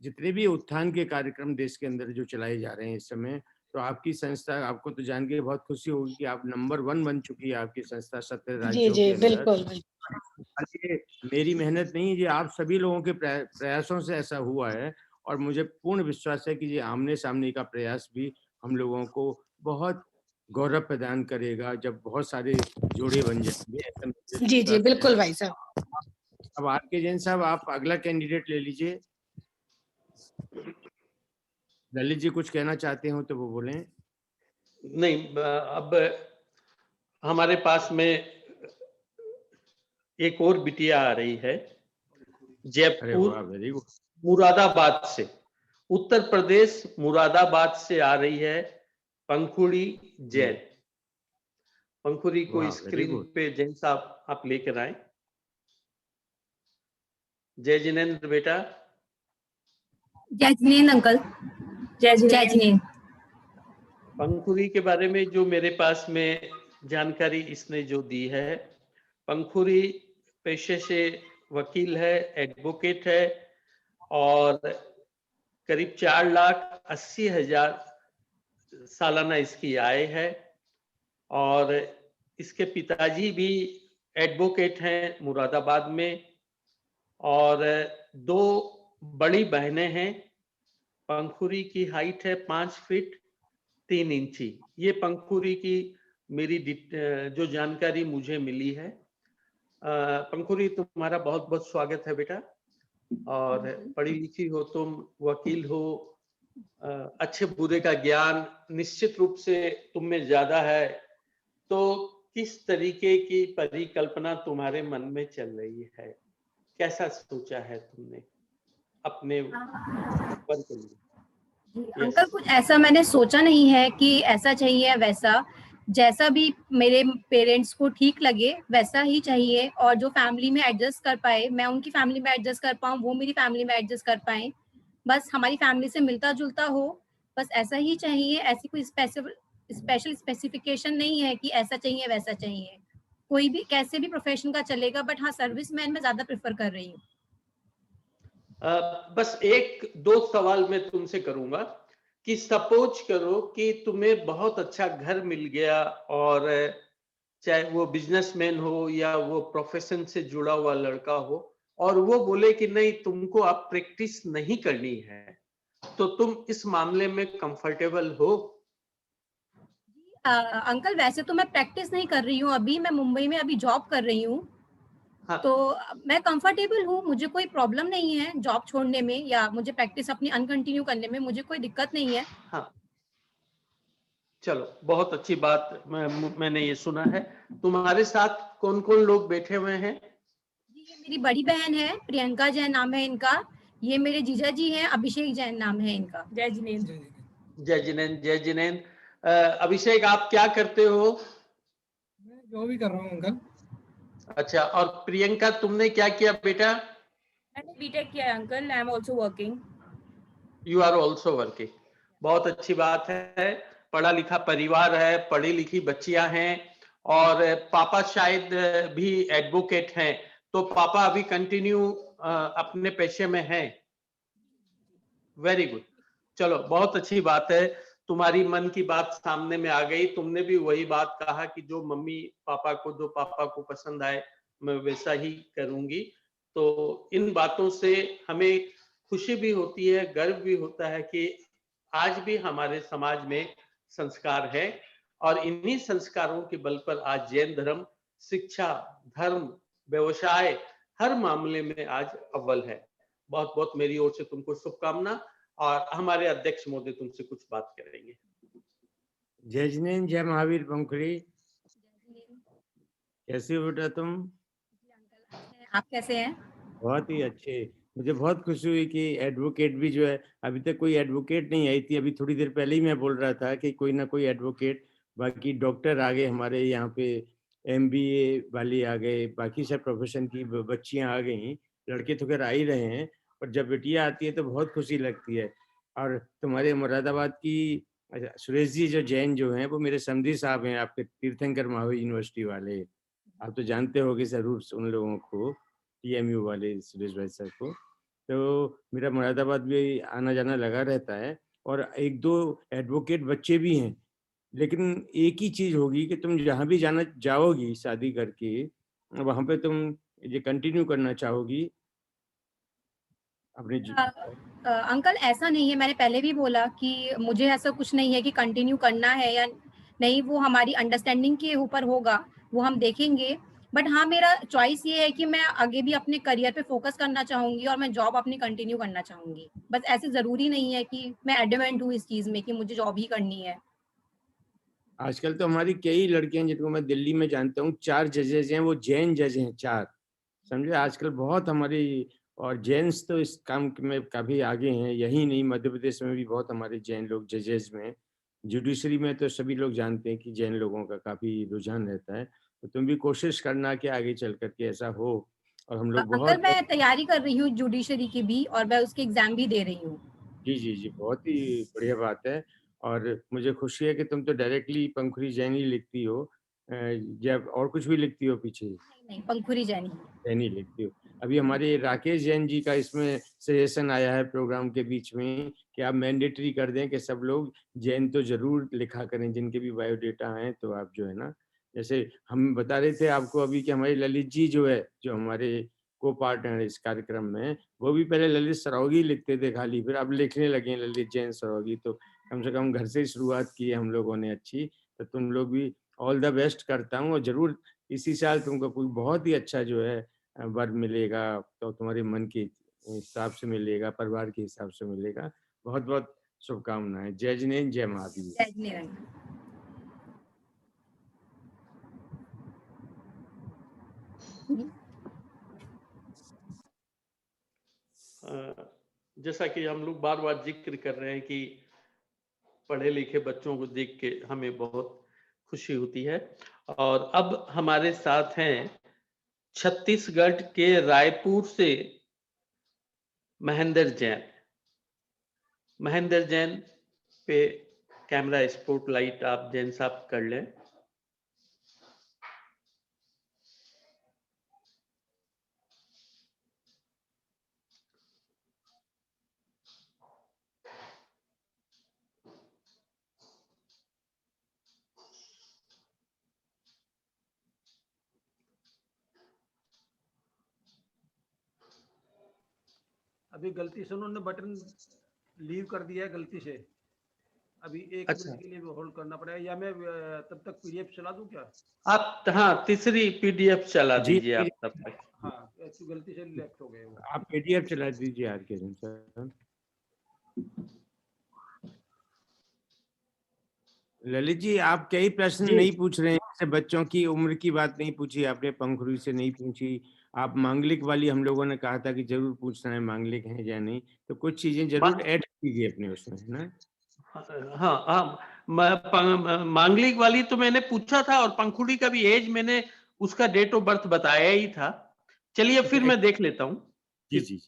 [SPEAKER 2] जितने भी उत्थान के कार्यक्रम देश के अंदर जो चलाए जा रहे हैं इस समय, तो आपकी संस्था, आपको तो जान के बहुत खुशी होगी कि आप नंबर 1 बन चुकी है आपकी संस्था 17 राज्यों के अंदर।
[SPEAKER 12] बिल्कुल।
[SPEAKER 2] ये मेरी मेहनत नहीं, ये आप सभी लोगों के प्रयासों से ऐसा हुआ है, और मुझे पूर्ण विश्वास है कि ये आमने सामने का प्रयास भी हम लोगों को बहुत गौरव प्रदान करेगा जब बहुत सारे जोड़े बन जाएंगे, ऐसा मुझे
[SPEAKER 12] जी जी
[SPEAKER 2] विश्वास
[SPEAKER 12] बिल्कुल
[SPEAKER 2] है।
[SPEAKER 12] भाई साहब।
[SPEAKER 2] अब आपके जैन साहब, आप अगला कैंडिडेट ले लीजिए। ललित जी कुछ कहना चाहते हो तो वो बोलें।
[SPEAKER 5] नहीं, अब हमारे पास में एक और बिटिया आ रही है,
[SPEAKER 2] अरे
[SPEAKER 5] जयपुर
[SPEAKER 2] वाह, वेरी गुड।
[SPEAKER 5] मुरादाबाद से, उत्तर प्रदेश मुरादाबाद से आ रही है पंखुड़ी जैन। पंखुड़ी को
[SPEAKER 2] वाह, वेरी
[SPEAKER 5] स्क्रीन
[SPEAKER 2] गुड।
[SPEAKER 5] पे जैन साहब आप लेकर आए। जय जिनेन्द्र बेटा।
[SPEAKER 13] जय जिनेन्द्र अंकल। जय जिनेन्द्र।
[SPEAKER 5] पंखुड़ी के बारे में जो मेरे पास में जानकारी इसने जो दी है, पंखुड़ी पेशे से वकील है, एडवोकेट है और करीब 4,80,000 सालाना इसकी आय है। और इसके पिताजी भी एडवोकेट हैं मुरादाबाद में और 2 बड़ी बहनें हैं। पंखुड़ी की हाइट है 5 फीट 3 इंची। ये पंखुड़ी की मेरी जो जानकारी मुझे मिली है। पंखुड़ी, तुम्हारा बहुत बहुत स्वागत है बेटा। और पढ़ी लिखी हो तुम, वकील हो, अच्छे बुरे का ज्ञान निश्चित रूप से तुम में ज्यादा है। तो किस तरीके की परिकल्पना तुम्हारे मन में चल रही है? कैसा सोचा है तुमने अपने वर्क के लिए?
[SPEAKER 13] अंकल कुछ ऐसा मैंने सोचा नहीं है कि ऐसा चाहिए वैसा, जैसा भी मेरे पेरेंट्स को ठीक लगे वैसा ही चाहिए, और जो फैमिली में एडजस्ट कर पाए, मैं उनकी फैमिली में एडजस्ट कर पाऊँ, वो मेरी फैमिली में एडजस्ट कर पाए, बस हमारी फैमिली से मिलता जुलता हो, बस ऐसा ही चाहिए। ऐसी कोई स्पेशल स्पेसिफिकेशन नहीं है कि ऐसा चाहिए वैसा चाहिए। कोई भी कैसे भी प्रोफेशन का चलेगा, बट हाँ सर्विसमैन में ज्यादा प्रेफर कर रही हूँ।
[SPEAKER 5] बस 1-2 सवाल मैं तुमसे करूंगा कि सपोज करो कि तुम्हें बहुत अच्छा घर मिल गया, और चाहे वो बिजनेसमैन हो या वो प्रोफेशन से जुड़ा हुआ लड़का हो, और वो बोले कि नहीं तुमको अब प्रैक्टिस नहीं करनी है, तो तुम इस मामले में कंफर्टेबल हो?
[SPEAKER 13] अंकल वैसे तो मैं प्रैक्टिस नहीं कर रही हूँ अभी, मैं मुंबई में अभी जॉब कर रही हूँ। हाँ। तो मैं कंफर्टेबल हूँ, मुझे कोई प्रॉब्लम नहीं है जॉब छोड़ने में या मुझे प्रैक्टिस अपनी अनकंटिन्यू करने में, मुझे कोई दिक्कत नहीं है।
[SPEAKER 5] हाँ, चलो बहुत अच्छी बात। मैंने ये सुना है। तुम्हारे साथ कौन कौन लोग बैठे हुए हैं?
[SPEAKER 13] जी, ये मेरी बड़ी बहन है, प्रियंका जैन नाम है इनका। ये मेरे जीजा जी हैं, अभिषेक जैन नाम है इनका। जय जिनेन्द्र।
[SPEAKER 5] जय जिनेन्द्र, जय जिनेन्द्र। अभिषेक, आप क्या करते हो?
[SPEAKER 14] मैं जो भी कर रहा हूँ अंकल।
[SPEAKER 5] अच्छा, और प्रियंका तुमने क्या किया बेटा?
[SPEAKER 13] मैंने बीटेक किया है uncle, I am also working.
[SPEAKER 5] You are also working, बहुत अच्छी बात है। पढ़ा लिखा परिवार है, पढ़ी लिखी बच्चियां हैं, और पापा शायद भी एडवोकेट हैं, तो पापा अभी कंटिन्यू अपने पेशे में हैं। वेरी गुड, चलो बहुत अच्छी बात है। तुम्हारी मन की बात सामने में आ गई। तुमने भी वही बात कहा कि जो मम्मी पापा को, जो पापा को पसंद आए मैं वैसा ही करूंगी। तो इन बातों से हमें खुशी भी होती है, गर्व भी होता है कि आज भी हमारे समाज में संस्कार है, और इन्हीं संस्कारों के बल पर आज जैन धर्म शिक्षा, धर्म, व्यवसाय हर मामले में आज अव्वल है। बहुत बहुत मेरी ओर से तुमको शुभकामना, और हमारे अध्यक्ष महोदय तुमसे कुछ बात करेंगे।
[SPEAKER 2] जय जिनेन्द्र, जय महावीर। पंखुड़ी कैसे हो बेटा तुम?
[SPEAKER 13] आप कैसे हैं?
[SPEAKER 2] बहुत ही अच्छे। मुझे बहुत खुशी हुई कि एडवोकेट भी जो है, अभी तक कोई एडवोकेट नहीं आई थी, अभी थोड़ी देर पहले ही मैं बोल रहा था कि कोई ना कोई एडवोकेट, बाकी डॉक्टर आ गए हमारे यहाँ पे, एमबीए वाली आ गए, बाकी सब प्रोफेशन की बच्चियां आ गई, लड़के तो खैर आ ही रहे हैं, पर जब बेटियां आती है तो बहुत खुशी लगती है। और तुम्हारे मुरादाबाद की सुरेश जी जो जैन जो हैं, वो मेरे समधी साहब हैं, आपके तीर्थंकर महावीर यूनिवर्सिटी वाले। आप तो जानते होगे जरूर उन लोगों को, टीएमयू वाले सुरेश भाई साहब को। तो मेरा मुरादाबाद भी आना जाना लगा रहता है, और 1-2 एडवोकेट बच्चे भी हैं। लेकिन एक ही चीज होगी कि तुम जहाँ भी जाना जाओगी शादी करके, वहां पे तुम ये कंटिन्यू करना चाहोगी अपने
[SPEAKER 13] अंकल ऐसा नहीं है, मैंने पहले भी बोला कि मुझे ऐसा कुछ नहीं है कि कंटिन्यू करना है या नहीं वो हमारी अंडरस्टैंडिंग के ऊपर होगा, वो हम देखेंगे। बट हाँ, मेरा चॉइस ये है कि मैं आगे भी अपने करियर पे फोकस करना चाहूंगी और मैं जॉब अपनी कंटिन्यू करना चाहूंगी। बस ऐसे जरूरी नहीं है कि मैं एडमेंट हूँ इस चीज में कि मुझे जॉब ही करनी है।
[SPEAKER 2] आजकल तो हमारी कई लड़कियां जिनको मैं दिल्ली में जानता हूँ, 4 जजेज हैं, वो जैन जज हैं, 4, समझे। आजकल बहुत हमारी, और जैन्स तो इस काम में काफी आगे हैं। यही नहीं, मध्य प्रदेश में भी बहुत हमारे जैन लोग जजेज में। जुडिशरी में तो सभी लोग जानते हैं कि जैन लोगों का काफी रुझान रहता है। तो तुम भी कोशिश करना कि आगे चल करके ऐसा हो। और हम लोग
[SPEAKER 13] अंकल
[SPEAKER 2] बहुत,
[SPEAKER 13] मैं तैयारी कर रही हूँ जुडिशरी की भी, और मैं उसके एग्जाम भी दे रही हूँ।
[SPEAKER 2] जी जी जी, बहुत ही बढ़िया बात है। और मुझे खुशी है कि तुम तो डायरेक्टली पंखुड़ी जैन ही लिखती हो, जब और कुछ भी लिखती हो पीछे?
[SPEAKER 13] नहीं, पंखुड़ी जैन ही।
[SPEAKER 2] जैन ही लिखती हो। अभी हमारे राकेश जैन जी का इसमें सजेशन आया है प्रोग्राम के बीच में कि आप मैंडेटरी कर दें कि सब लोग जैन तो जरूर लिखा करें, जिनके भी बायोडेटा हैं। तो आप जो है ना, जैसे हम बता रहे थे आपको अभी कि हमारे ललित जी जो है, जो हमारे को पार्टनर इस कार्यक्रम में, वो भी पहले ललित सरोगी लिखते थे खाली, फिर अब लिखने लगे ललित जैन सरोगी। तो कम से कम घर से ही शुरुआत की है हम लोगों ने अच्छी। तो तुम लोग भी ऑल द बेस्ट करता हूँ, और जरूर इसी साल तुमको कोई बहुत ही अच्छा जो है वर मिलेगा, तो तुम्हारे मन के हिसाब से मिलेगा, परिवार के हिसाब से मिलेगा। बहुत बहुत शुभकामनाएं। जय जिनेन्द्र, जय महावीर।
[SPEAKER 13] जय जिनेन्द्र।
[SPEAKER 5] जैसा कि हम लोग बार बार जिक्र कर रहे हैं कि पढ़े लिखे बच्चों को देख के हमें बहुत खुशी होती है। और अब हमारे साथ हैं छत्तीसगढ़ के रायपुर से महेंद्र जैन। महेंद्र जैन पे कैमरा स्पॉटलाइट आप जैन साहब कर लें।
[SPEAKER 4] अभी गलती से उन्होंने बटन लीव कर दिया है गलती से। अभी 1
[SPEAKER 5] अच्छा।
[SPEAKER 4] मिनट के लिए होल्ड करना पड़ेगा, या मैं तब तक पीडीएफ चला दूं क्या?
[SPEAKER 5] आप हाँ, तीसरी पीडीएफ चला
[SPEAKER 2] जी,
[SPEAKER 5] दीजिए आप तब तक।
[SPEAKER 4] हाँ, गलती से लेफ्ट हो गए वो।
[SPEAKER 2] आप पीडीएफ चला दीजिए आर के जैन साहब। ललित जी, आप कई प्रश्न नहीं पूछ रहे हैं। जैसे बच्चों की उम्र की बात नहीं पूछी आपने, पंखुड़ी से नहीं पूछी। आप मांगलिक वाली हम लोगों ने कहा था कि जरूर पूछना है, मांगलिक है या नहीं। तो कुछ चीजें जरूर ऐड कीजिए अपने उसमें, है ना।
[SPEAKER 5] हाँ हाँ, मांगलिक वाली तो मैंने पूछा था, और पंखुड़ी का भी एज मैंने उसका डेट ऑफ बर्थ बताया ही था। चलिए फिर मैं देख लेता हूँ।
[SPEAKER 2] जी जी।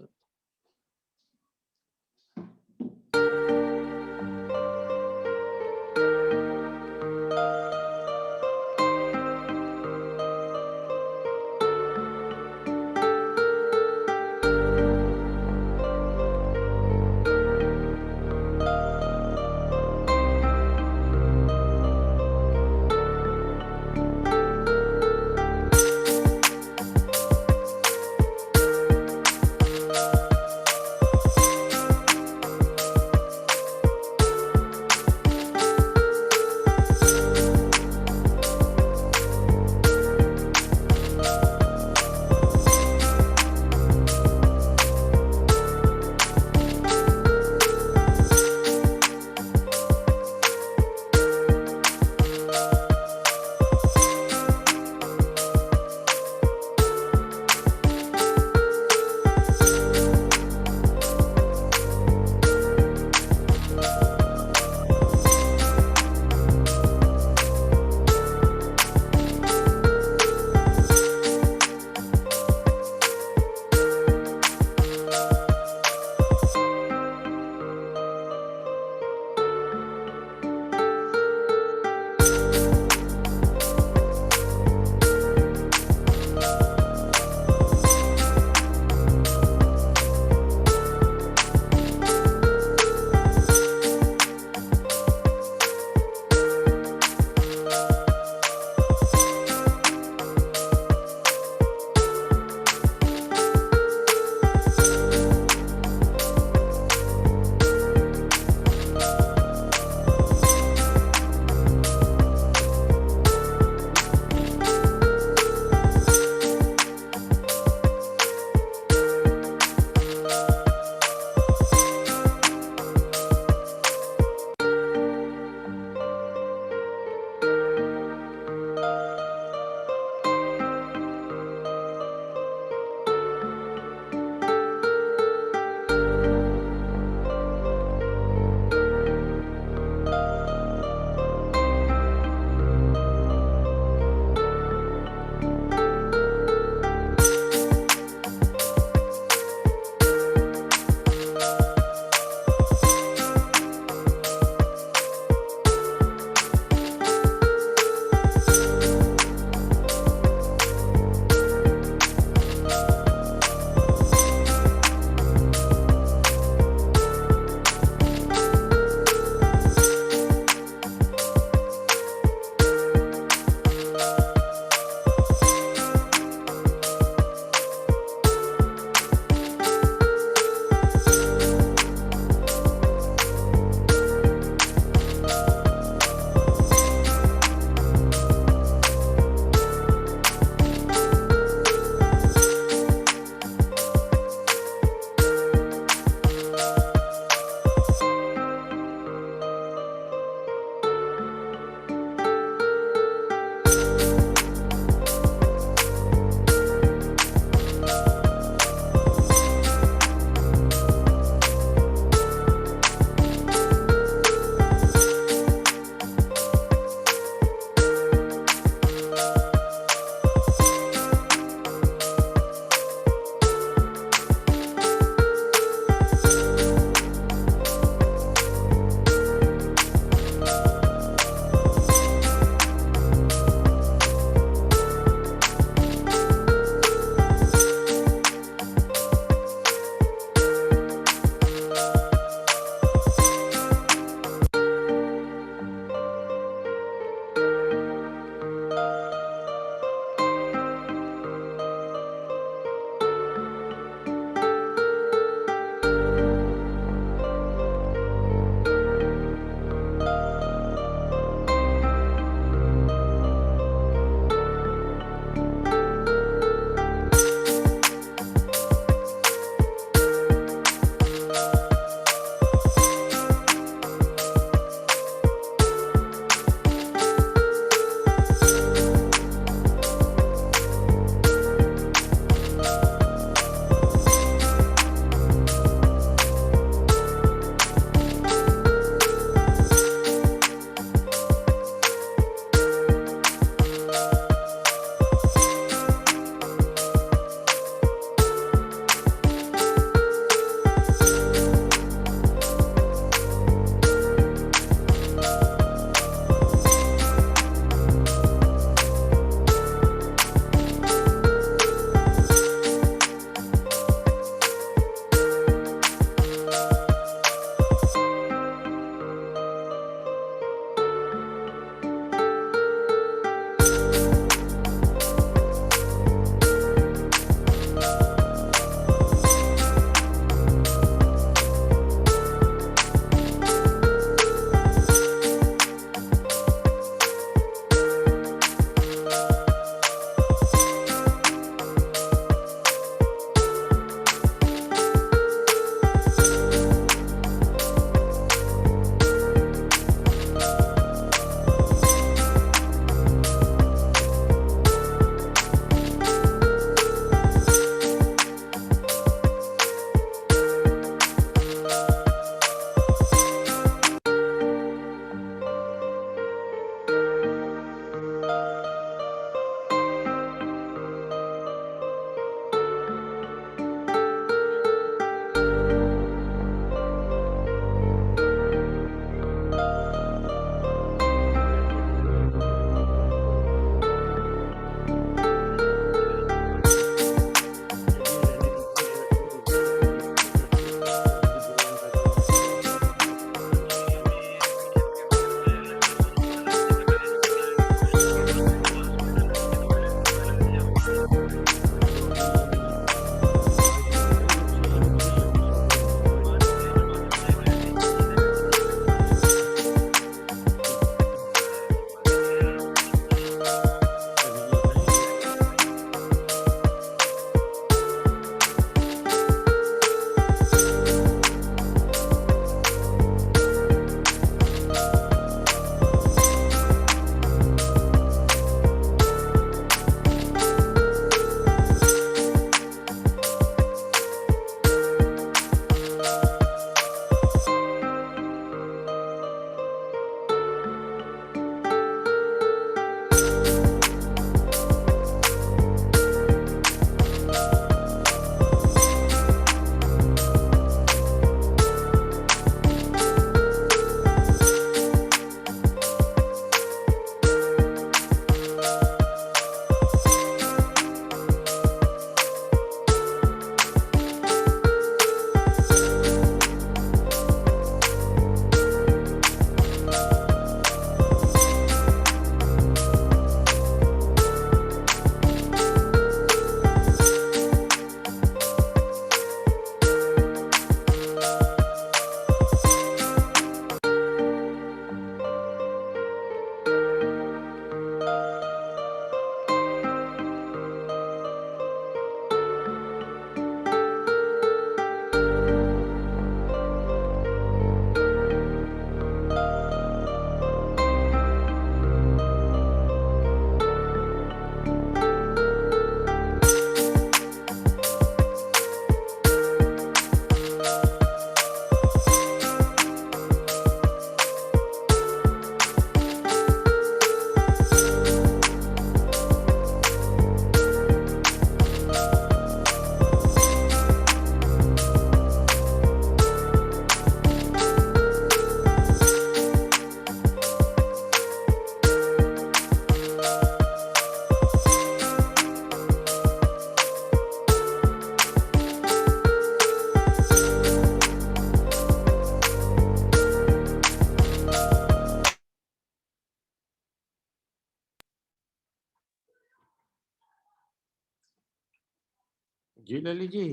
[SPEAKER 2] जी ललित जी।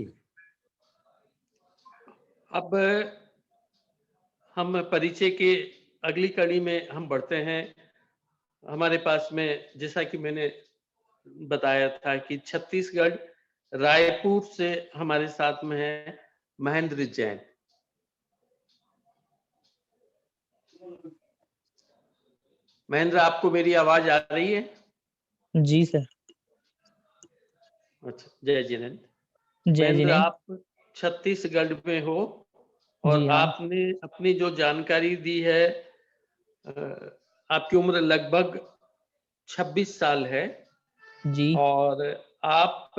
[SPEAKER 5] अब हम परिचय के अगली कड़ी में हम बढ़ते हैं। हमारे पास में जैसा कि मैंने बताया था कि छत्तीसगढ़ रायपुर से हमारे साथ में है महेंद्र जैन। महेंद्र, आपको मेरी आवाज आ रही है?
[SPEAKER 15] जी सर।
[SPEAKER 5] अच्छा, जय जिनेंद्र।
[SPEAKER 15] जय
[SPEAKER 5] महेंद्र,
[SPEAKER 15] जिनेंद्र।
[SPEAKER 5] आप छत्तीसगढ़ में हो और
[SPEAKER 15] जी हाँ।
[SPEAKER 5] आपने अपनी जो जानकारी दी है, आपकी उम्र लगभग 26 साल है
[SPEAKER 15] जी।
[SPEAKER 5] और आप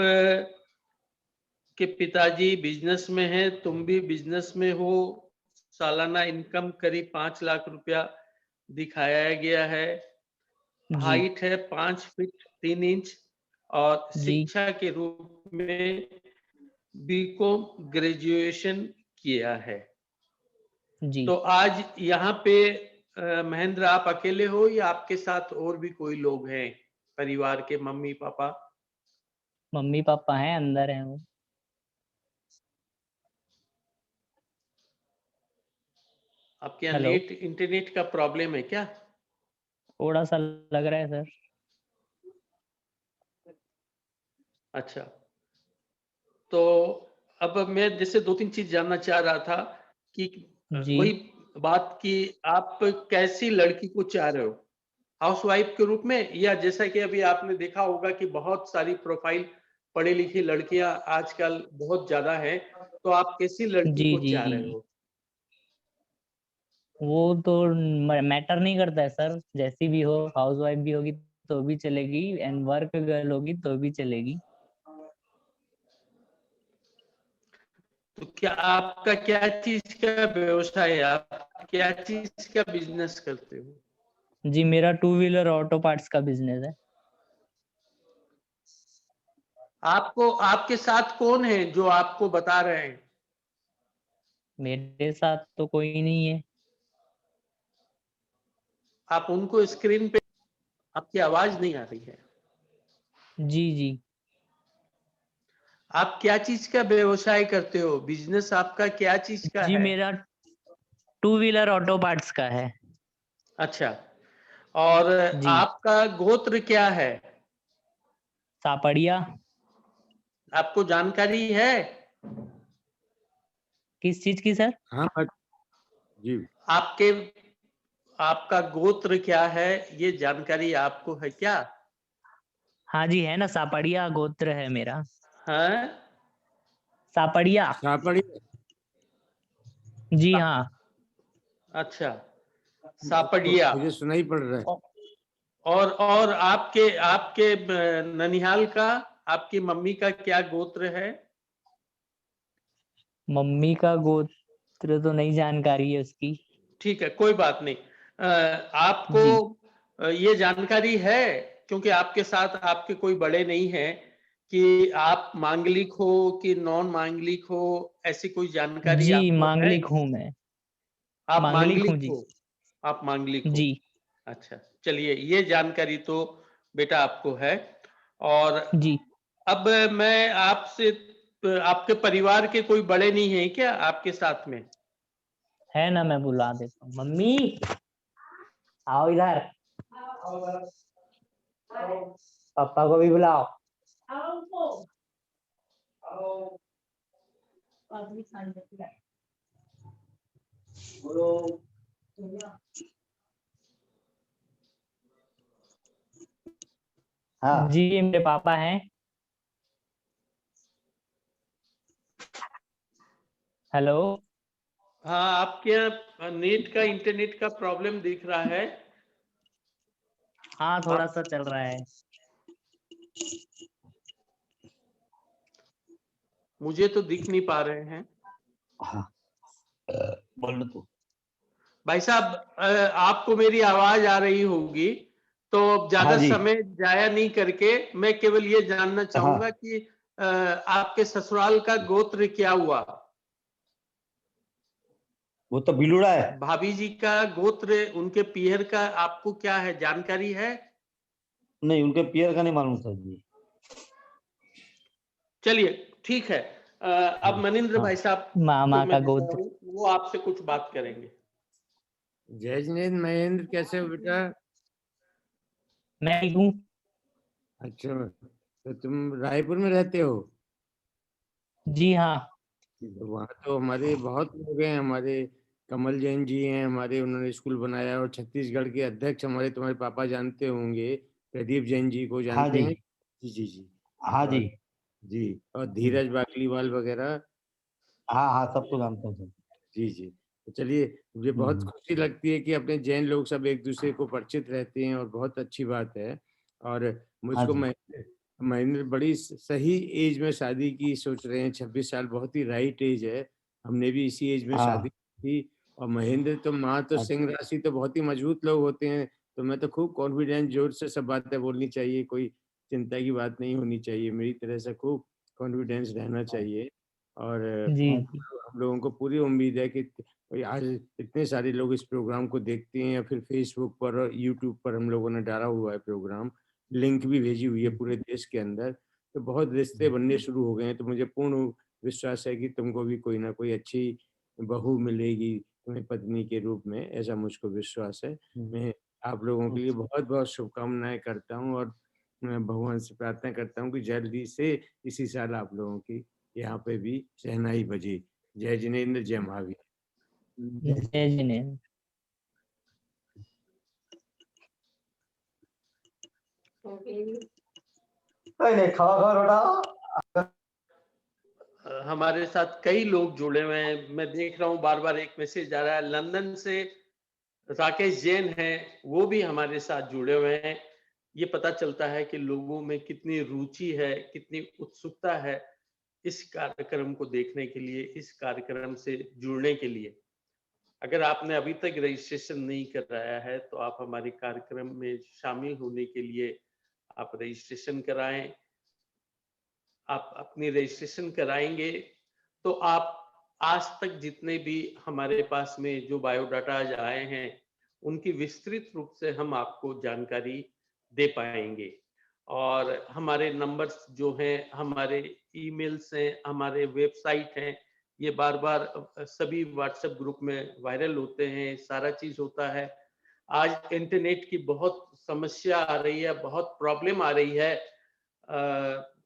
[SPEAKER 5] के पिताजी बिजनेस में हैं, तुम भी बिजनेस में हो। सालाना इनकम करीब 5 लाख रुपया दिखाया गया है।
[SPEAKER 15] जी।
[SPEAKER 5] हाइट है 5 फीट 3 इंच और
[SPEAKER 15] जी।
[SPEAKER 5] शिक्षा के रूप में बीकॉम ग्रेजुएशन किया है।
[SPEAKER 15] जी।
[SPEAKER 5] तो आज यहाँ पे महेंद्र, आप अकेले हो या आपके साथ और भी कोई लोग हैं परिवार के, मम्मी पापा?
[SPEAKER 15] मम्मी पापा हैं, अंदर हैं वो।
[SPEAKER 5] आपके यहाँ
[SPEAKER 15] हेलो।
[SPEAKER 5] नेट इंटरनेट का प्रॉब्लम है क्या?
[SPEAKER 15] थोड़ा सा लग रहा है सर।
[SPEAKER 5] अच्छा, तो अब मैं जैसे 2-3 चीज जानना चाह रहा था कि
[SPEAKER 15] जी।
[SPEAKER 5] वही बात कि आप कैसी लड़की को चाह रहे हो, हाउसवाइफ के रूप में, या जैसा कि अभी आपने देखा होगा कि बहुत सारी प्रोफाइल पढ़ी लिखी लड़कियां आजकल बहुत ज्यादा हैं, तो आप कैसी लड़की
[SPEAKER 15] जी
[SPEAKER 5] को
[SPEAKER 15] जी
[SPEAKER 5] चाह
[SPEAKER 15] जी।
[SPEAKER 5] रहे हो?
[SPEAKER 15] वो तो मैटर नहीं करता है सर, जैसी भी हो, हाउसवाइफ भी होगी तो भी चलेगी एंड वर्क गर्ल होगी तो भी चलेगी।
[SPEAKER 5] तो क्या आपका क्या चीज का व्यवसाय है, आप क्या चीज का बिजनेस करते हो?
[SPEAKER 15] जी, मेरा 2 व्हीलर ऑटो पार्ट्स का बिजनेस है।
[SPEAKER 5] आपको, आपके साथ कौन है जो आपको बता रहे हैं?
[SPEAKER 15] मेरे साथ तो कोई नहीं है।
[SPEAKER 5] आप उनको स्क्रीन पे, आपकी आवाज नहीं आ रही है।
[SPEAKER 15] जी जी।
[SPEAKER 5] आप क्या चीज का व्यवसाय करते हो, बिजनेस आपका क्या चीज का
[SPEAKER 15] जी,
[SPEAKER 5] है?
[SPEAKER 15] मेरा 2 व्हीलर ऑटो पार्ट्स का है।
[SPEAKER 5] अच्छा, और
[SPEAKER 15] जी।
[SPEAKER 5] आपका गोत्र क्या है?
[SPEAKER 15] सापड़िया।
[SPEAKER 5] आपको जानकारी है?
[SPEAKER 15] किस चीज की सर?
[SPEAKER 2] हाँ जी।
[SPEAKER 5] आपके, आपका गोत्र क्या है, ये जानकारी आपको है क्या?
[SPEAKER 15] हाँ जी, है ना, सापड़िया गोत्र है मेरा।
[SPEAKER 5] हाँ,
[SPEAKER 15] सापड़िया।
[SPEAKER 2] सापड़िया।
[SPEAKER 15] जी हाँ।
[SPEAKER 5] अच्छा, सापड़िया।
[SPEAKER 2] मुझे सुनाई पड़ रहा है।
[SPEAKER 5] और आपके आपके ननिहाल का, आपकी मम्मी का क्या गोत्र है?
[SPEAKER 15] मम्मी का गोत्र तो नहीं जानकारी है उसकी।
[SPEAKER 5] ठीक है, कोई बात नहीं। आपको ये जानकारी है, क्योंकि आपके साथ आपके कोई बड़े नहीं हैं, कि आप मांगलिक हो कि नॉन मांगलिक हो, ऐसी कोई जानकारी
[SPEAKER 15] जी,
[SPEAKER 5] आपको है?
[SPEAKER 15] मांगलिक हूँ मैं।
[SPEAKER 5] आप
[SPEAKER 15] मांगलिक हूँ
[SPEAKER 5] मांगलिक
[SPEAKER 15] जी।
[SPEAKER 5] हो, आप मांगलिक हो।
[SPEAKER 15] जी।
[SPEAKER 5] अच्छा, चलिए, ये जानकारी तो बेटा आपको है। और
[SPEAKER 15] जी।
[SPEAKER 5] अब मैं आपसे, आपके परिवार के कोई बड़े नहीं हैं क्या आपके साथ में?
[SPEAKER 15] है ना, मैं बुला देता हूँ। मम्मी आओ इधर, पापा को भी बुलाओ। हाँ जी, ये मेरे पापा हैं। हेलो।
[SPEAKER 5] हाँ, आपके यहाँ नेट का, इंटरनेट का प्रॉब्लम दिख रहा है।
[SPEAKER 15] हाँ, थोड़ा सा चल रहा है।
[SPEAKER 5] मुझे तो दिख नहीं पा रहे हैं।
[SPEAKER 15] हाँ, बोलो तू।
[SPEAKER 5] भाई साहब, आपको मेरी आवाज आ रही होगी, तो ज्यादा
[SPEAKER 15] हाँ जी।
[SPEAKER 5] समय जाया नहीं करके मैं केवल ये जानना चाहूंगा कि आपके ससुराल का गोत्र क्या हुआ?
[SPEAKER 16] वो तो बिलुड़ा है।
[SPEAKER 5] भाभी जी का गोत्र, उनके पीहर का आपको क्या है, जानकारी है?
[SPEAKER 16] नहीं, उनके पियर का नहीं मालूम सर जी।
[SPEAKER 5] चलिए, ठीक है। अब मनिंद्र भाई साहब
[SPEAKER 15] मामा
[SPEAKER 5] को
[SPEAKER 15] का
[SPEAKER 5] मैं
[SPEAKER 15] गोद।
[SPEAKER 5] देता हूं, वो आपसे कुछ बात करेंगे।
[SPEAKER 2] जय जिनेंद्र, महेंद्र कैसे हो बेटा?
[SPEAKER 15] मैं ठीक हूँ।
[SPEAKER 2] अच्छा, तो तुम रायपुर में रहते हो?
[SPEAKER 15] जी हाँ।
[SPEAKER 2] तो वहाँ तो हमारे बहुत लोग हैं, हमारे कमल जैन जी हैं हमारे, उन्होंने स्कूल बनाया। और छत्तीसगढ़ के अध्यक्ष हमारे, तुम्हारे पापा जानते होंगे, प्रदीप जैन जी को
[SPEAKER 16] हाँ
[SPEAKER 2] जानते
[SPEAKER 16] जी।
[SPEAKER 2] हैं? जी जी जी।
[SPEAKER 16] हाँ
[SPEAKER 2] और
[SPEAKER 16] जी।
[SPEAKER 2] जी, और धीरज बाकलीवाल वगैरह।
[SPEAKER 16] हाँ हाँ, सबको जानते हैं सर।
[SPEAKER 2] जी जी। तो चलिए, मुझे बहुत खुशी लगती है कि अपने जैन लोग सब एक दूसरे को परिचित रहते हैं, और बहुत अच्छी बात है। और
[SPEAKER 16] हाँ
[SPEAKER 2] मुझको
[SPEAKER 16] जी।
[SPEAKER 2] महेंद्र बड़ी सही एज में शादी की सोच रहे हैं। 26 साल बहुत ही राइट एज है। हमने भी इसी एज में शादी
[SPEAKER 16] हाँ।
[SPEAKER 2] की। और महेंद्र तो माँ तो सिंह राशि तो बहुत ही मजबूत लोग होते हैं। तो मैं तो खूब कॉन्फिडेंस, जोर से सब बातें बोलनी चाहिए, कोई चिंता की बात नहीं होनी चाहिए। मेरी तरह से खूब कॉन्फिडेंस रहना चाहिए। और
[SPEAKER 15] जी।
[SPEAKER 2] हम लोगों को पूरी उम्मीद है कि आज इतने सारे लोग इस प्रोग्राम को देखते हैं, या फिर फेसबुक पर और यूट्यूब पर हम लोगों ने डाला हुआ है प्रोग्राम, लिंक भी भेजी हुई है पूरे देश के अंदर। तो बहुत रिश्ते बनने शुरू हो गए हैं। तो मुझे पूर्ण विश्वास है कि तुमको भी कोई ना कोई अच्छी बहू मिलेगी तुम्हें पत्नी के रूप में, ऐसा मुझको विश्वास है। मैं आप लोगों के लिए बहुत बहुत शुभकामनाएं करता हूँ, और मैं भगवान से प्रार्थना करता हूँ कि जल्दी से इसी साल आप लोगों की यहाँ पे भी शहनाई बजे। जय जिनेंद्र, जय महावीर।
[SPEAKER 15] जय जिनेंद्र।
[SPEAKER 16] नहीं, खाओ खाओ बेटा।
[SPEAKER 5] हमारे साथ कई लोग जुड़े हुए हैं। मैं देख रहा हूँ बार बार एक मैसेज आ रहा है लंदन से, राकेश जैन हैं, वो भी हमारे साथ जुड़े हुए हैं। ये पता चलता है कि लोगों में कितनी रुचि है, कितनी उत्सुकता है इस कार्यक्रम को देखने के लिए, इस कार्यक्रम से जुड़ने के लिए। अगर आपने अभी तक रजिस्ट्रेशन नहीं कराया है तो आप हमारे कार्यक्रम में शामिल होने के लिए आप रजिस्ट्रेशन कराएं। आप अपनी रजिस्ट्रेशन कराएंगे तो आप आज तक जितने भी हमारे पास में जो बायोडाटा आज आए हैं उनकी विस्तृत रूप से हम आपको जानकारी दे पाएंगे। और हमारे नंबर्स जो हैं, हमारे ईमेल्स हैं, हमारे वेबसाइट हैं, ये बार बार सभी व्हाट्सएप ग्रुप में वायरल होते हैं, सारा चीज होता है। आज इंटरनेट की बहुत समस्या आ रही है, बहुत प्रॉब्लम आ रही है।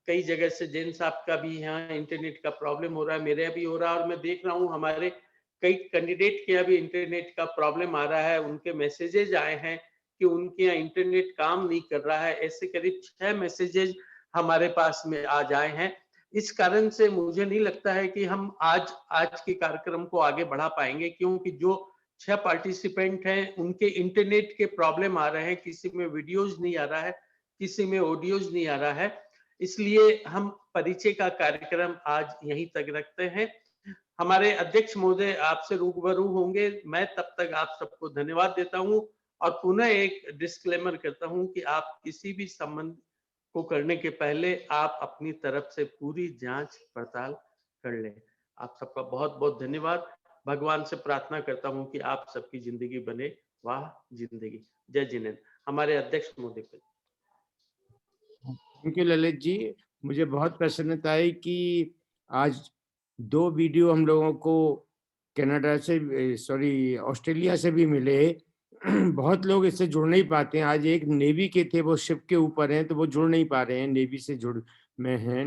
[SPEAKER 5] कई जगह से जैन साहब का भी यहाँ इंटरनेट का प्रॉब्लम हो रहा है, मेरे भी हो रहा है, और मैं देख रहा हूँ हमारे कई कैंडिडेट के यहाँ भी इंटरनेट का प्रॉब्लम आ रहा है। उनके मैसेजेज आए हैं कि उनके यहाँ इंटरनेट काम नहीं कर रहा है। ऐसे करीब 6 मैसेजेज हमारे पास में आज आए हैं। इस कारण से मुझे नहीं लगता है कि हम आज के कार्यक्रम को आगे बढ़ा पाएंगे, क्योंकि जो 6 पार्टिसिपेंट हैं उनके इंटरनेट के प्रॉब्लम आ रहे हैं। किसी में वीडियोज नहीं आ रहा है, किसी में ऑडियोज नहीं आ रहा है। इसलिए हम परिचय का कार्यक्रम आज यहीं तक रखते हैं। हमारे अध्यक्ष महोदय आपसे रूबरू होंगे। मैं तब तक आप सबको धन्यवाद देता हूं, और पुनः एक डिस्क्लेमर करता हूं कि आप किसी भी संबंध को करने के पहले आप अपनी तरफ से पूरी जांच पड़ताल कर लें। आप सबका बहुत बहुत धन्यवाद। भगवान से प्रार्थना करता हूं कि आप सबकी जिंदगी बने वाह जिंदगी। जय जिनेंद्र। हमारे अध्यक्ष महोदय को।
[SPEAKER 2] Thank you Lalit ji. मुझे बहुत प्रसन्नता है कि आज 2 वीडियो हम लोगों को कनाडा से, सॉरी ऑस्ट्रेलिया से भी मिले। बहुत लोग इससे जुड़ नहीं पाते हैं। आज एक नेवी के थे, वो शिप के ऊपर हैं तो वो जुड़ नहीं पा रहे हैं, नेवी से जुड़ में हैं,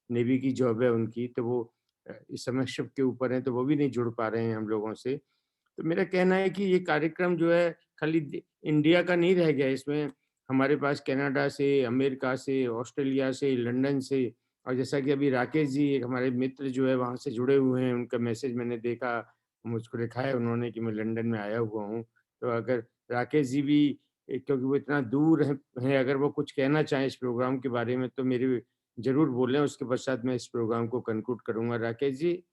[SPEAKER 2] नेवी की जॉब है उनकी, तो वो इस समय शिप के ऊपर हैं तो वो भी नहीं जुड़ पा रहे हैं हम लोगों से। तो मेरा कहना है कि ये कार्यक्रम जो है खाली इंडिया का नहीं रह गया। इसमें हमारे पास कनाडा से, अमेरिका से, ऑस्ट्रेलिया से, लंदन से, और जैसा कि अभी राकेश जी एक हमारे मित्र जो है वहाँ से जुड़े हुए हैं, उनका मैसेज मैंने देखा, मुझको लिखा है उन्होंने कि मैं लंदन में आया हुआ हूँ। तो अगर राकेश जी भी, क्योंकि वो इतना दूर है, अगर वो कुछ कहना चाहें इस प्रोग्राम के बारे में तो मेरे जरूर बोलें। उसके पश्चात मैं इस प्रोग्राम को कंक्लूड करूंगा। राकेश जी।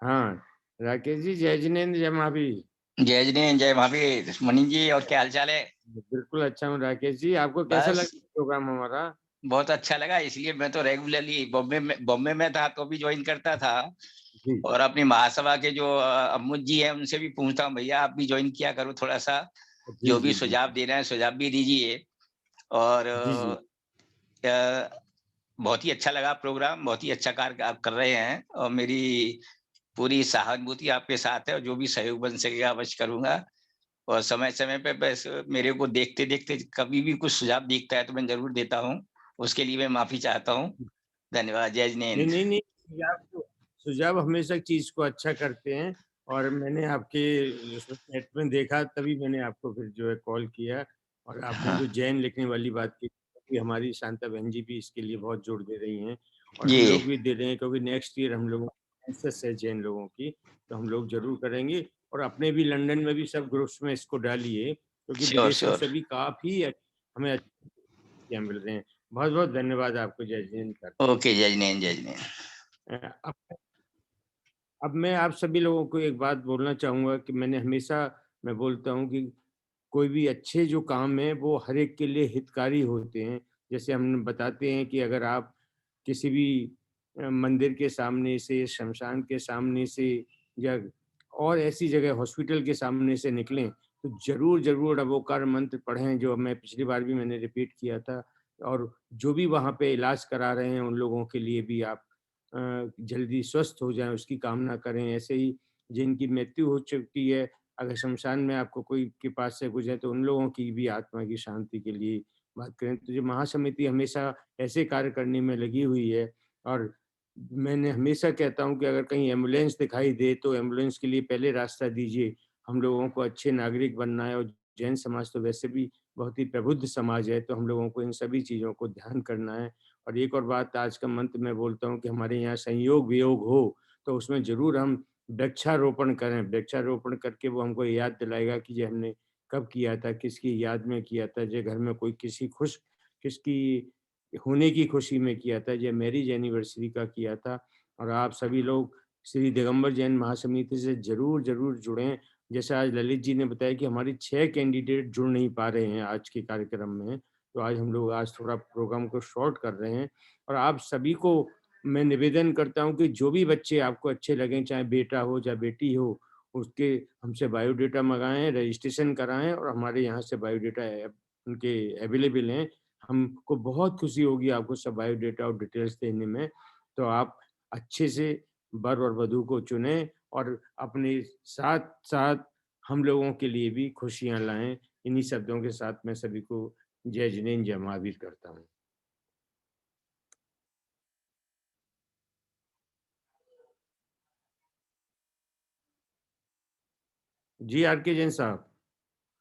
[SPEAKER 2] हाँ राकेश जी, जय जिनेंद्र, जय महावीर।
[SPEAKER 17] जय जिनेंद्र, जय महावीर। मनीष जी, और क्या हाल चाल है?
[SPEAKER 2] बिल्कुल अच्छा हूँ राकेश जी। आपको कैसा
[SPEAKER 17] बस
[SPEAKER 2] लगा प्रोग्राम हमारा?
[SPEAKER 17] बहुत अच्छा लगा, इसलिए मैं तो रेगुलरली बॉम्बे में था तो भी ज्वाइन करता था, और अपनी महासभा के जो अम्मुज जी हैं उनसे भी पूछता हूँ, भैया आप भी ज्वाइन किया करो थोड़ा सा, जो भी सुझाव दे रहे हैं सुझाव भी दीजिए। और बहुत ही अच्छा लगा प्रोग्राम, बहुत ही अच्छा कार्य आप कर रहे हैं और मेरी पूरी सहानुभूति आपके साथ है और जो भी सहयोग बन सकेगा अवश्य करूंगा। और समय-समय पे बस मेरे को देखते-देखते कभी भी कुछ सुझाव दिखता है तो मैं ज़रूर देता हूँ। उसके लिए मैं माफ़ी चाहता हूँ। धन्यवाद। जय
[SPEAKER 2] नहीं,
[SPEAKER 17] जिनेंद्र।
[SPEAKER 2] नहीं, नहीं, सुझाव हमेशा चीज़ को अच्छा करते हैं और मैंने आपके उसमें चैट में देखा तभी मैंने आपको फिर जो है कॉल किया और आपने
[SPEAKER 17] हाँ।
[SPEAKER 2] जो जैन लिखने वाली बात की, कि हमारी शांता बहन जी भी इसके लिए बहुत जोर दे रही हैं और हम
[SPEAKER 17] जी।
[SPEAKER 2] लोग भी दे रहे हैं क्योंकि नेक्स्ट ईयर हम लोगों सेंसस है जैन लोगों की, तो हम लोग ज़रूर करेंगे और अपने भी लंदन में भी सब ग्रुप्स में इसको डालिए क्योंकि
[SPEAKER 17] श्योर,
[SPEAKER 2] विदेशों
[SPEAKER 17] श्योर।
[SPEAKER 2] से भी काफ़ी हमें अच्छे मिल रहे हैं। बहुत-बहुत धन्यवाद आपको जय हिंद करते हैं।
[SPEAKER 17] ओके, जय जिनेंद्र, जय जिनेंद्र।
[SPEAKER 2] अब मैं आप सभी लोगों को एक बात बोलना चाहूँगा कि मैं बोलता हूँ कि कोई भी अच्छे जो काम हैं वो हर एक के लिए हितकारी होते हैं। जैसे हम बताते हैं कि अगर आप किसी भी मंदिर के सामने से, शमशान के सामने से या और ऐसी जगह हॉस्पिटल के सामने से निकलें, तो ज़रूर रवोकार मंत्र पढ़ें जो मैं पिछली बार भी मैंने रिपीट किया था और जो भी वहाँ पे इलाज करा रहे हैं उन लोगों के लिए भी आप जल्दी स्वस्थ हो जाएँ उसकी कामना करें। ऐसे ही जिनकी मृत्यु हो चुकी है, अगर शमशान में आपको कोई के पास से गुज़रे तो उन लोगों की भी आत्मा की शांति के लिए बात करें। तो जो महासमिति हमेशा ऐसे कार्य करने में लगी हुई है और मैंने हमेशा कहता हूँ कि अगर कहीं एम्बुलेंस दिखाई दे तो एम्बुलेंस के लिए पहले रास्ता दीजिए। हम लोगों को अच्छे नागरिक बनना है और जैन समाज तो वैसे भी बहुत ही प्रबुद्ध समाज है, तो हम लोगों को इन सभी चीज़ों को ध्यान करना है। और एक और बात आज का मंत्र मैं बोलता हूँ कि हमारे यहाँ संयोग वियोग हो, तो उसमें ज़रूर हम वृक्षारोपण करें। वृक्षारोपण करके वो हमको याद दिलाएगा कि ये हमने कब किया था, किसकी याद में किया था, जो घर में कोई किसकी होने की खुशी में किया था, ये मैरिज एनिवर्सरी का किया था। और आप सभी लोग श्री दिगंबर जैन महासमिति से ज़रूर जुड़ें। जैसे आज ललित जी ने बताया कि हमारी 6 कैंडिडेट जुड़ नहीं पा रहे हैं आज के कार्यक्रम में, तो आज हम लोग थोड़ा प्रोग्राम को शॉर्ट कर रहे हैं और आप सभी को मैं निवेदन करता हूँ कि जो भी बच्चे आपको अच्छे लगें, चाहे बेटा हो चाहे बेटी हो, उसके हमसे बायोडाटा मँगाएँ, रजिस्ट्रेशन कराएँ और हमारे यहाँ से बायोडाटा उनके अवेलेबल हैं। हमको बहुत खुशी होगी आपको सब बायोडाटा और डिटेल्स देने में। तो आप अच्छे से वर और वधू को चुनें और अपने साथ-साथ हम लोगों के लिए भी खुशियाँ लाएँ। इन्हीं शब्दों के साथ मैं सभी को जय जिनेंद्र, जय महावीर करता हूँ। जी, आर के जैन साहब।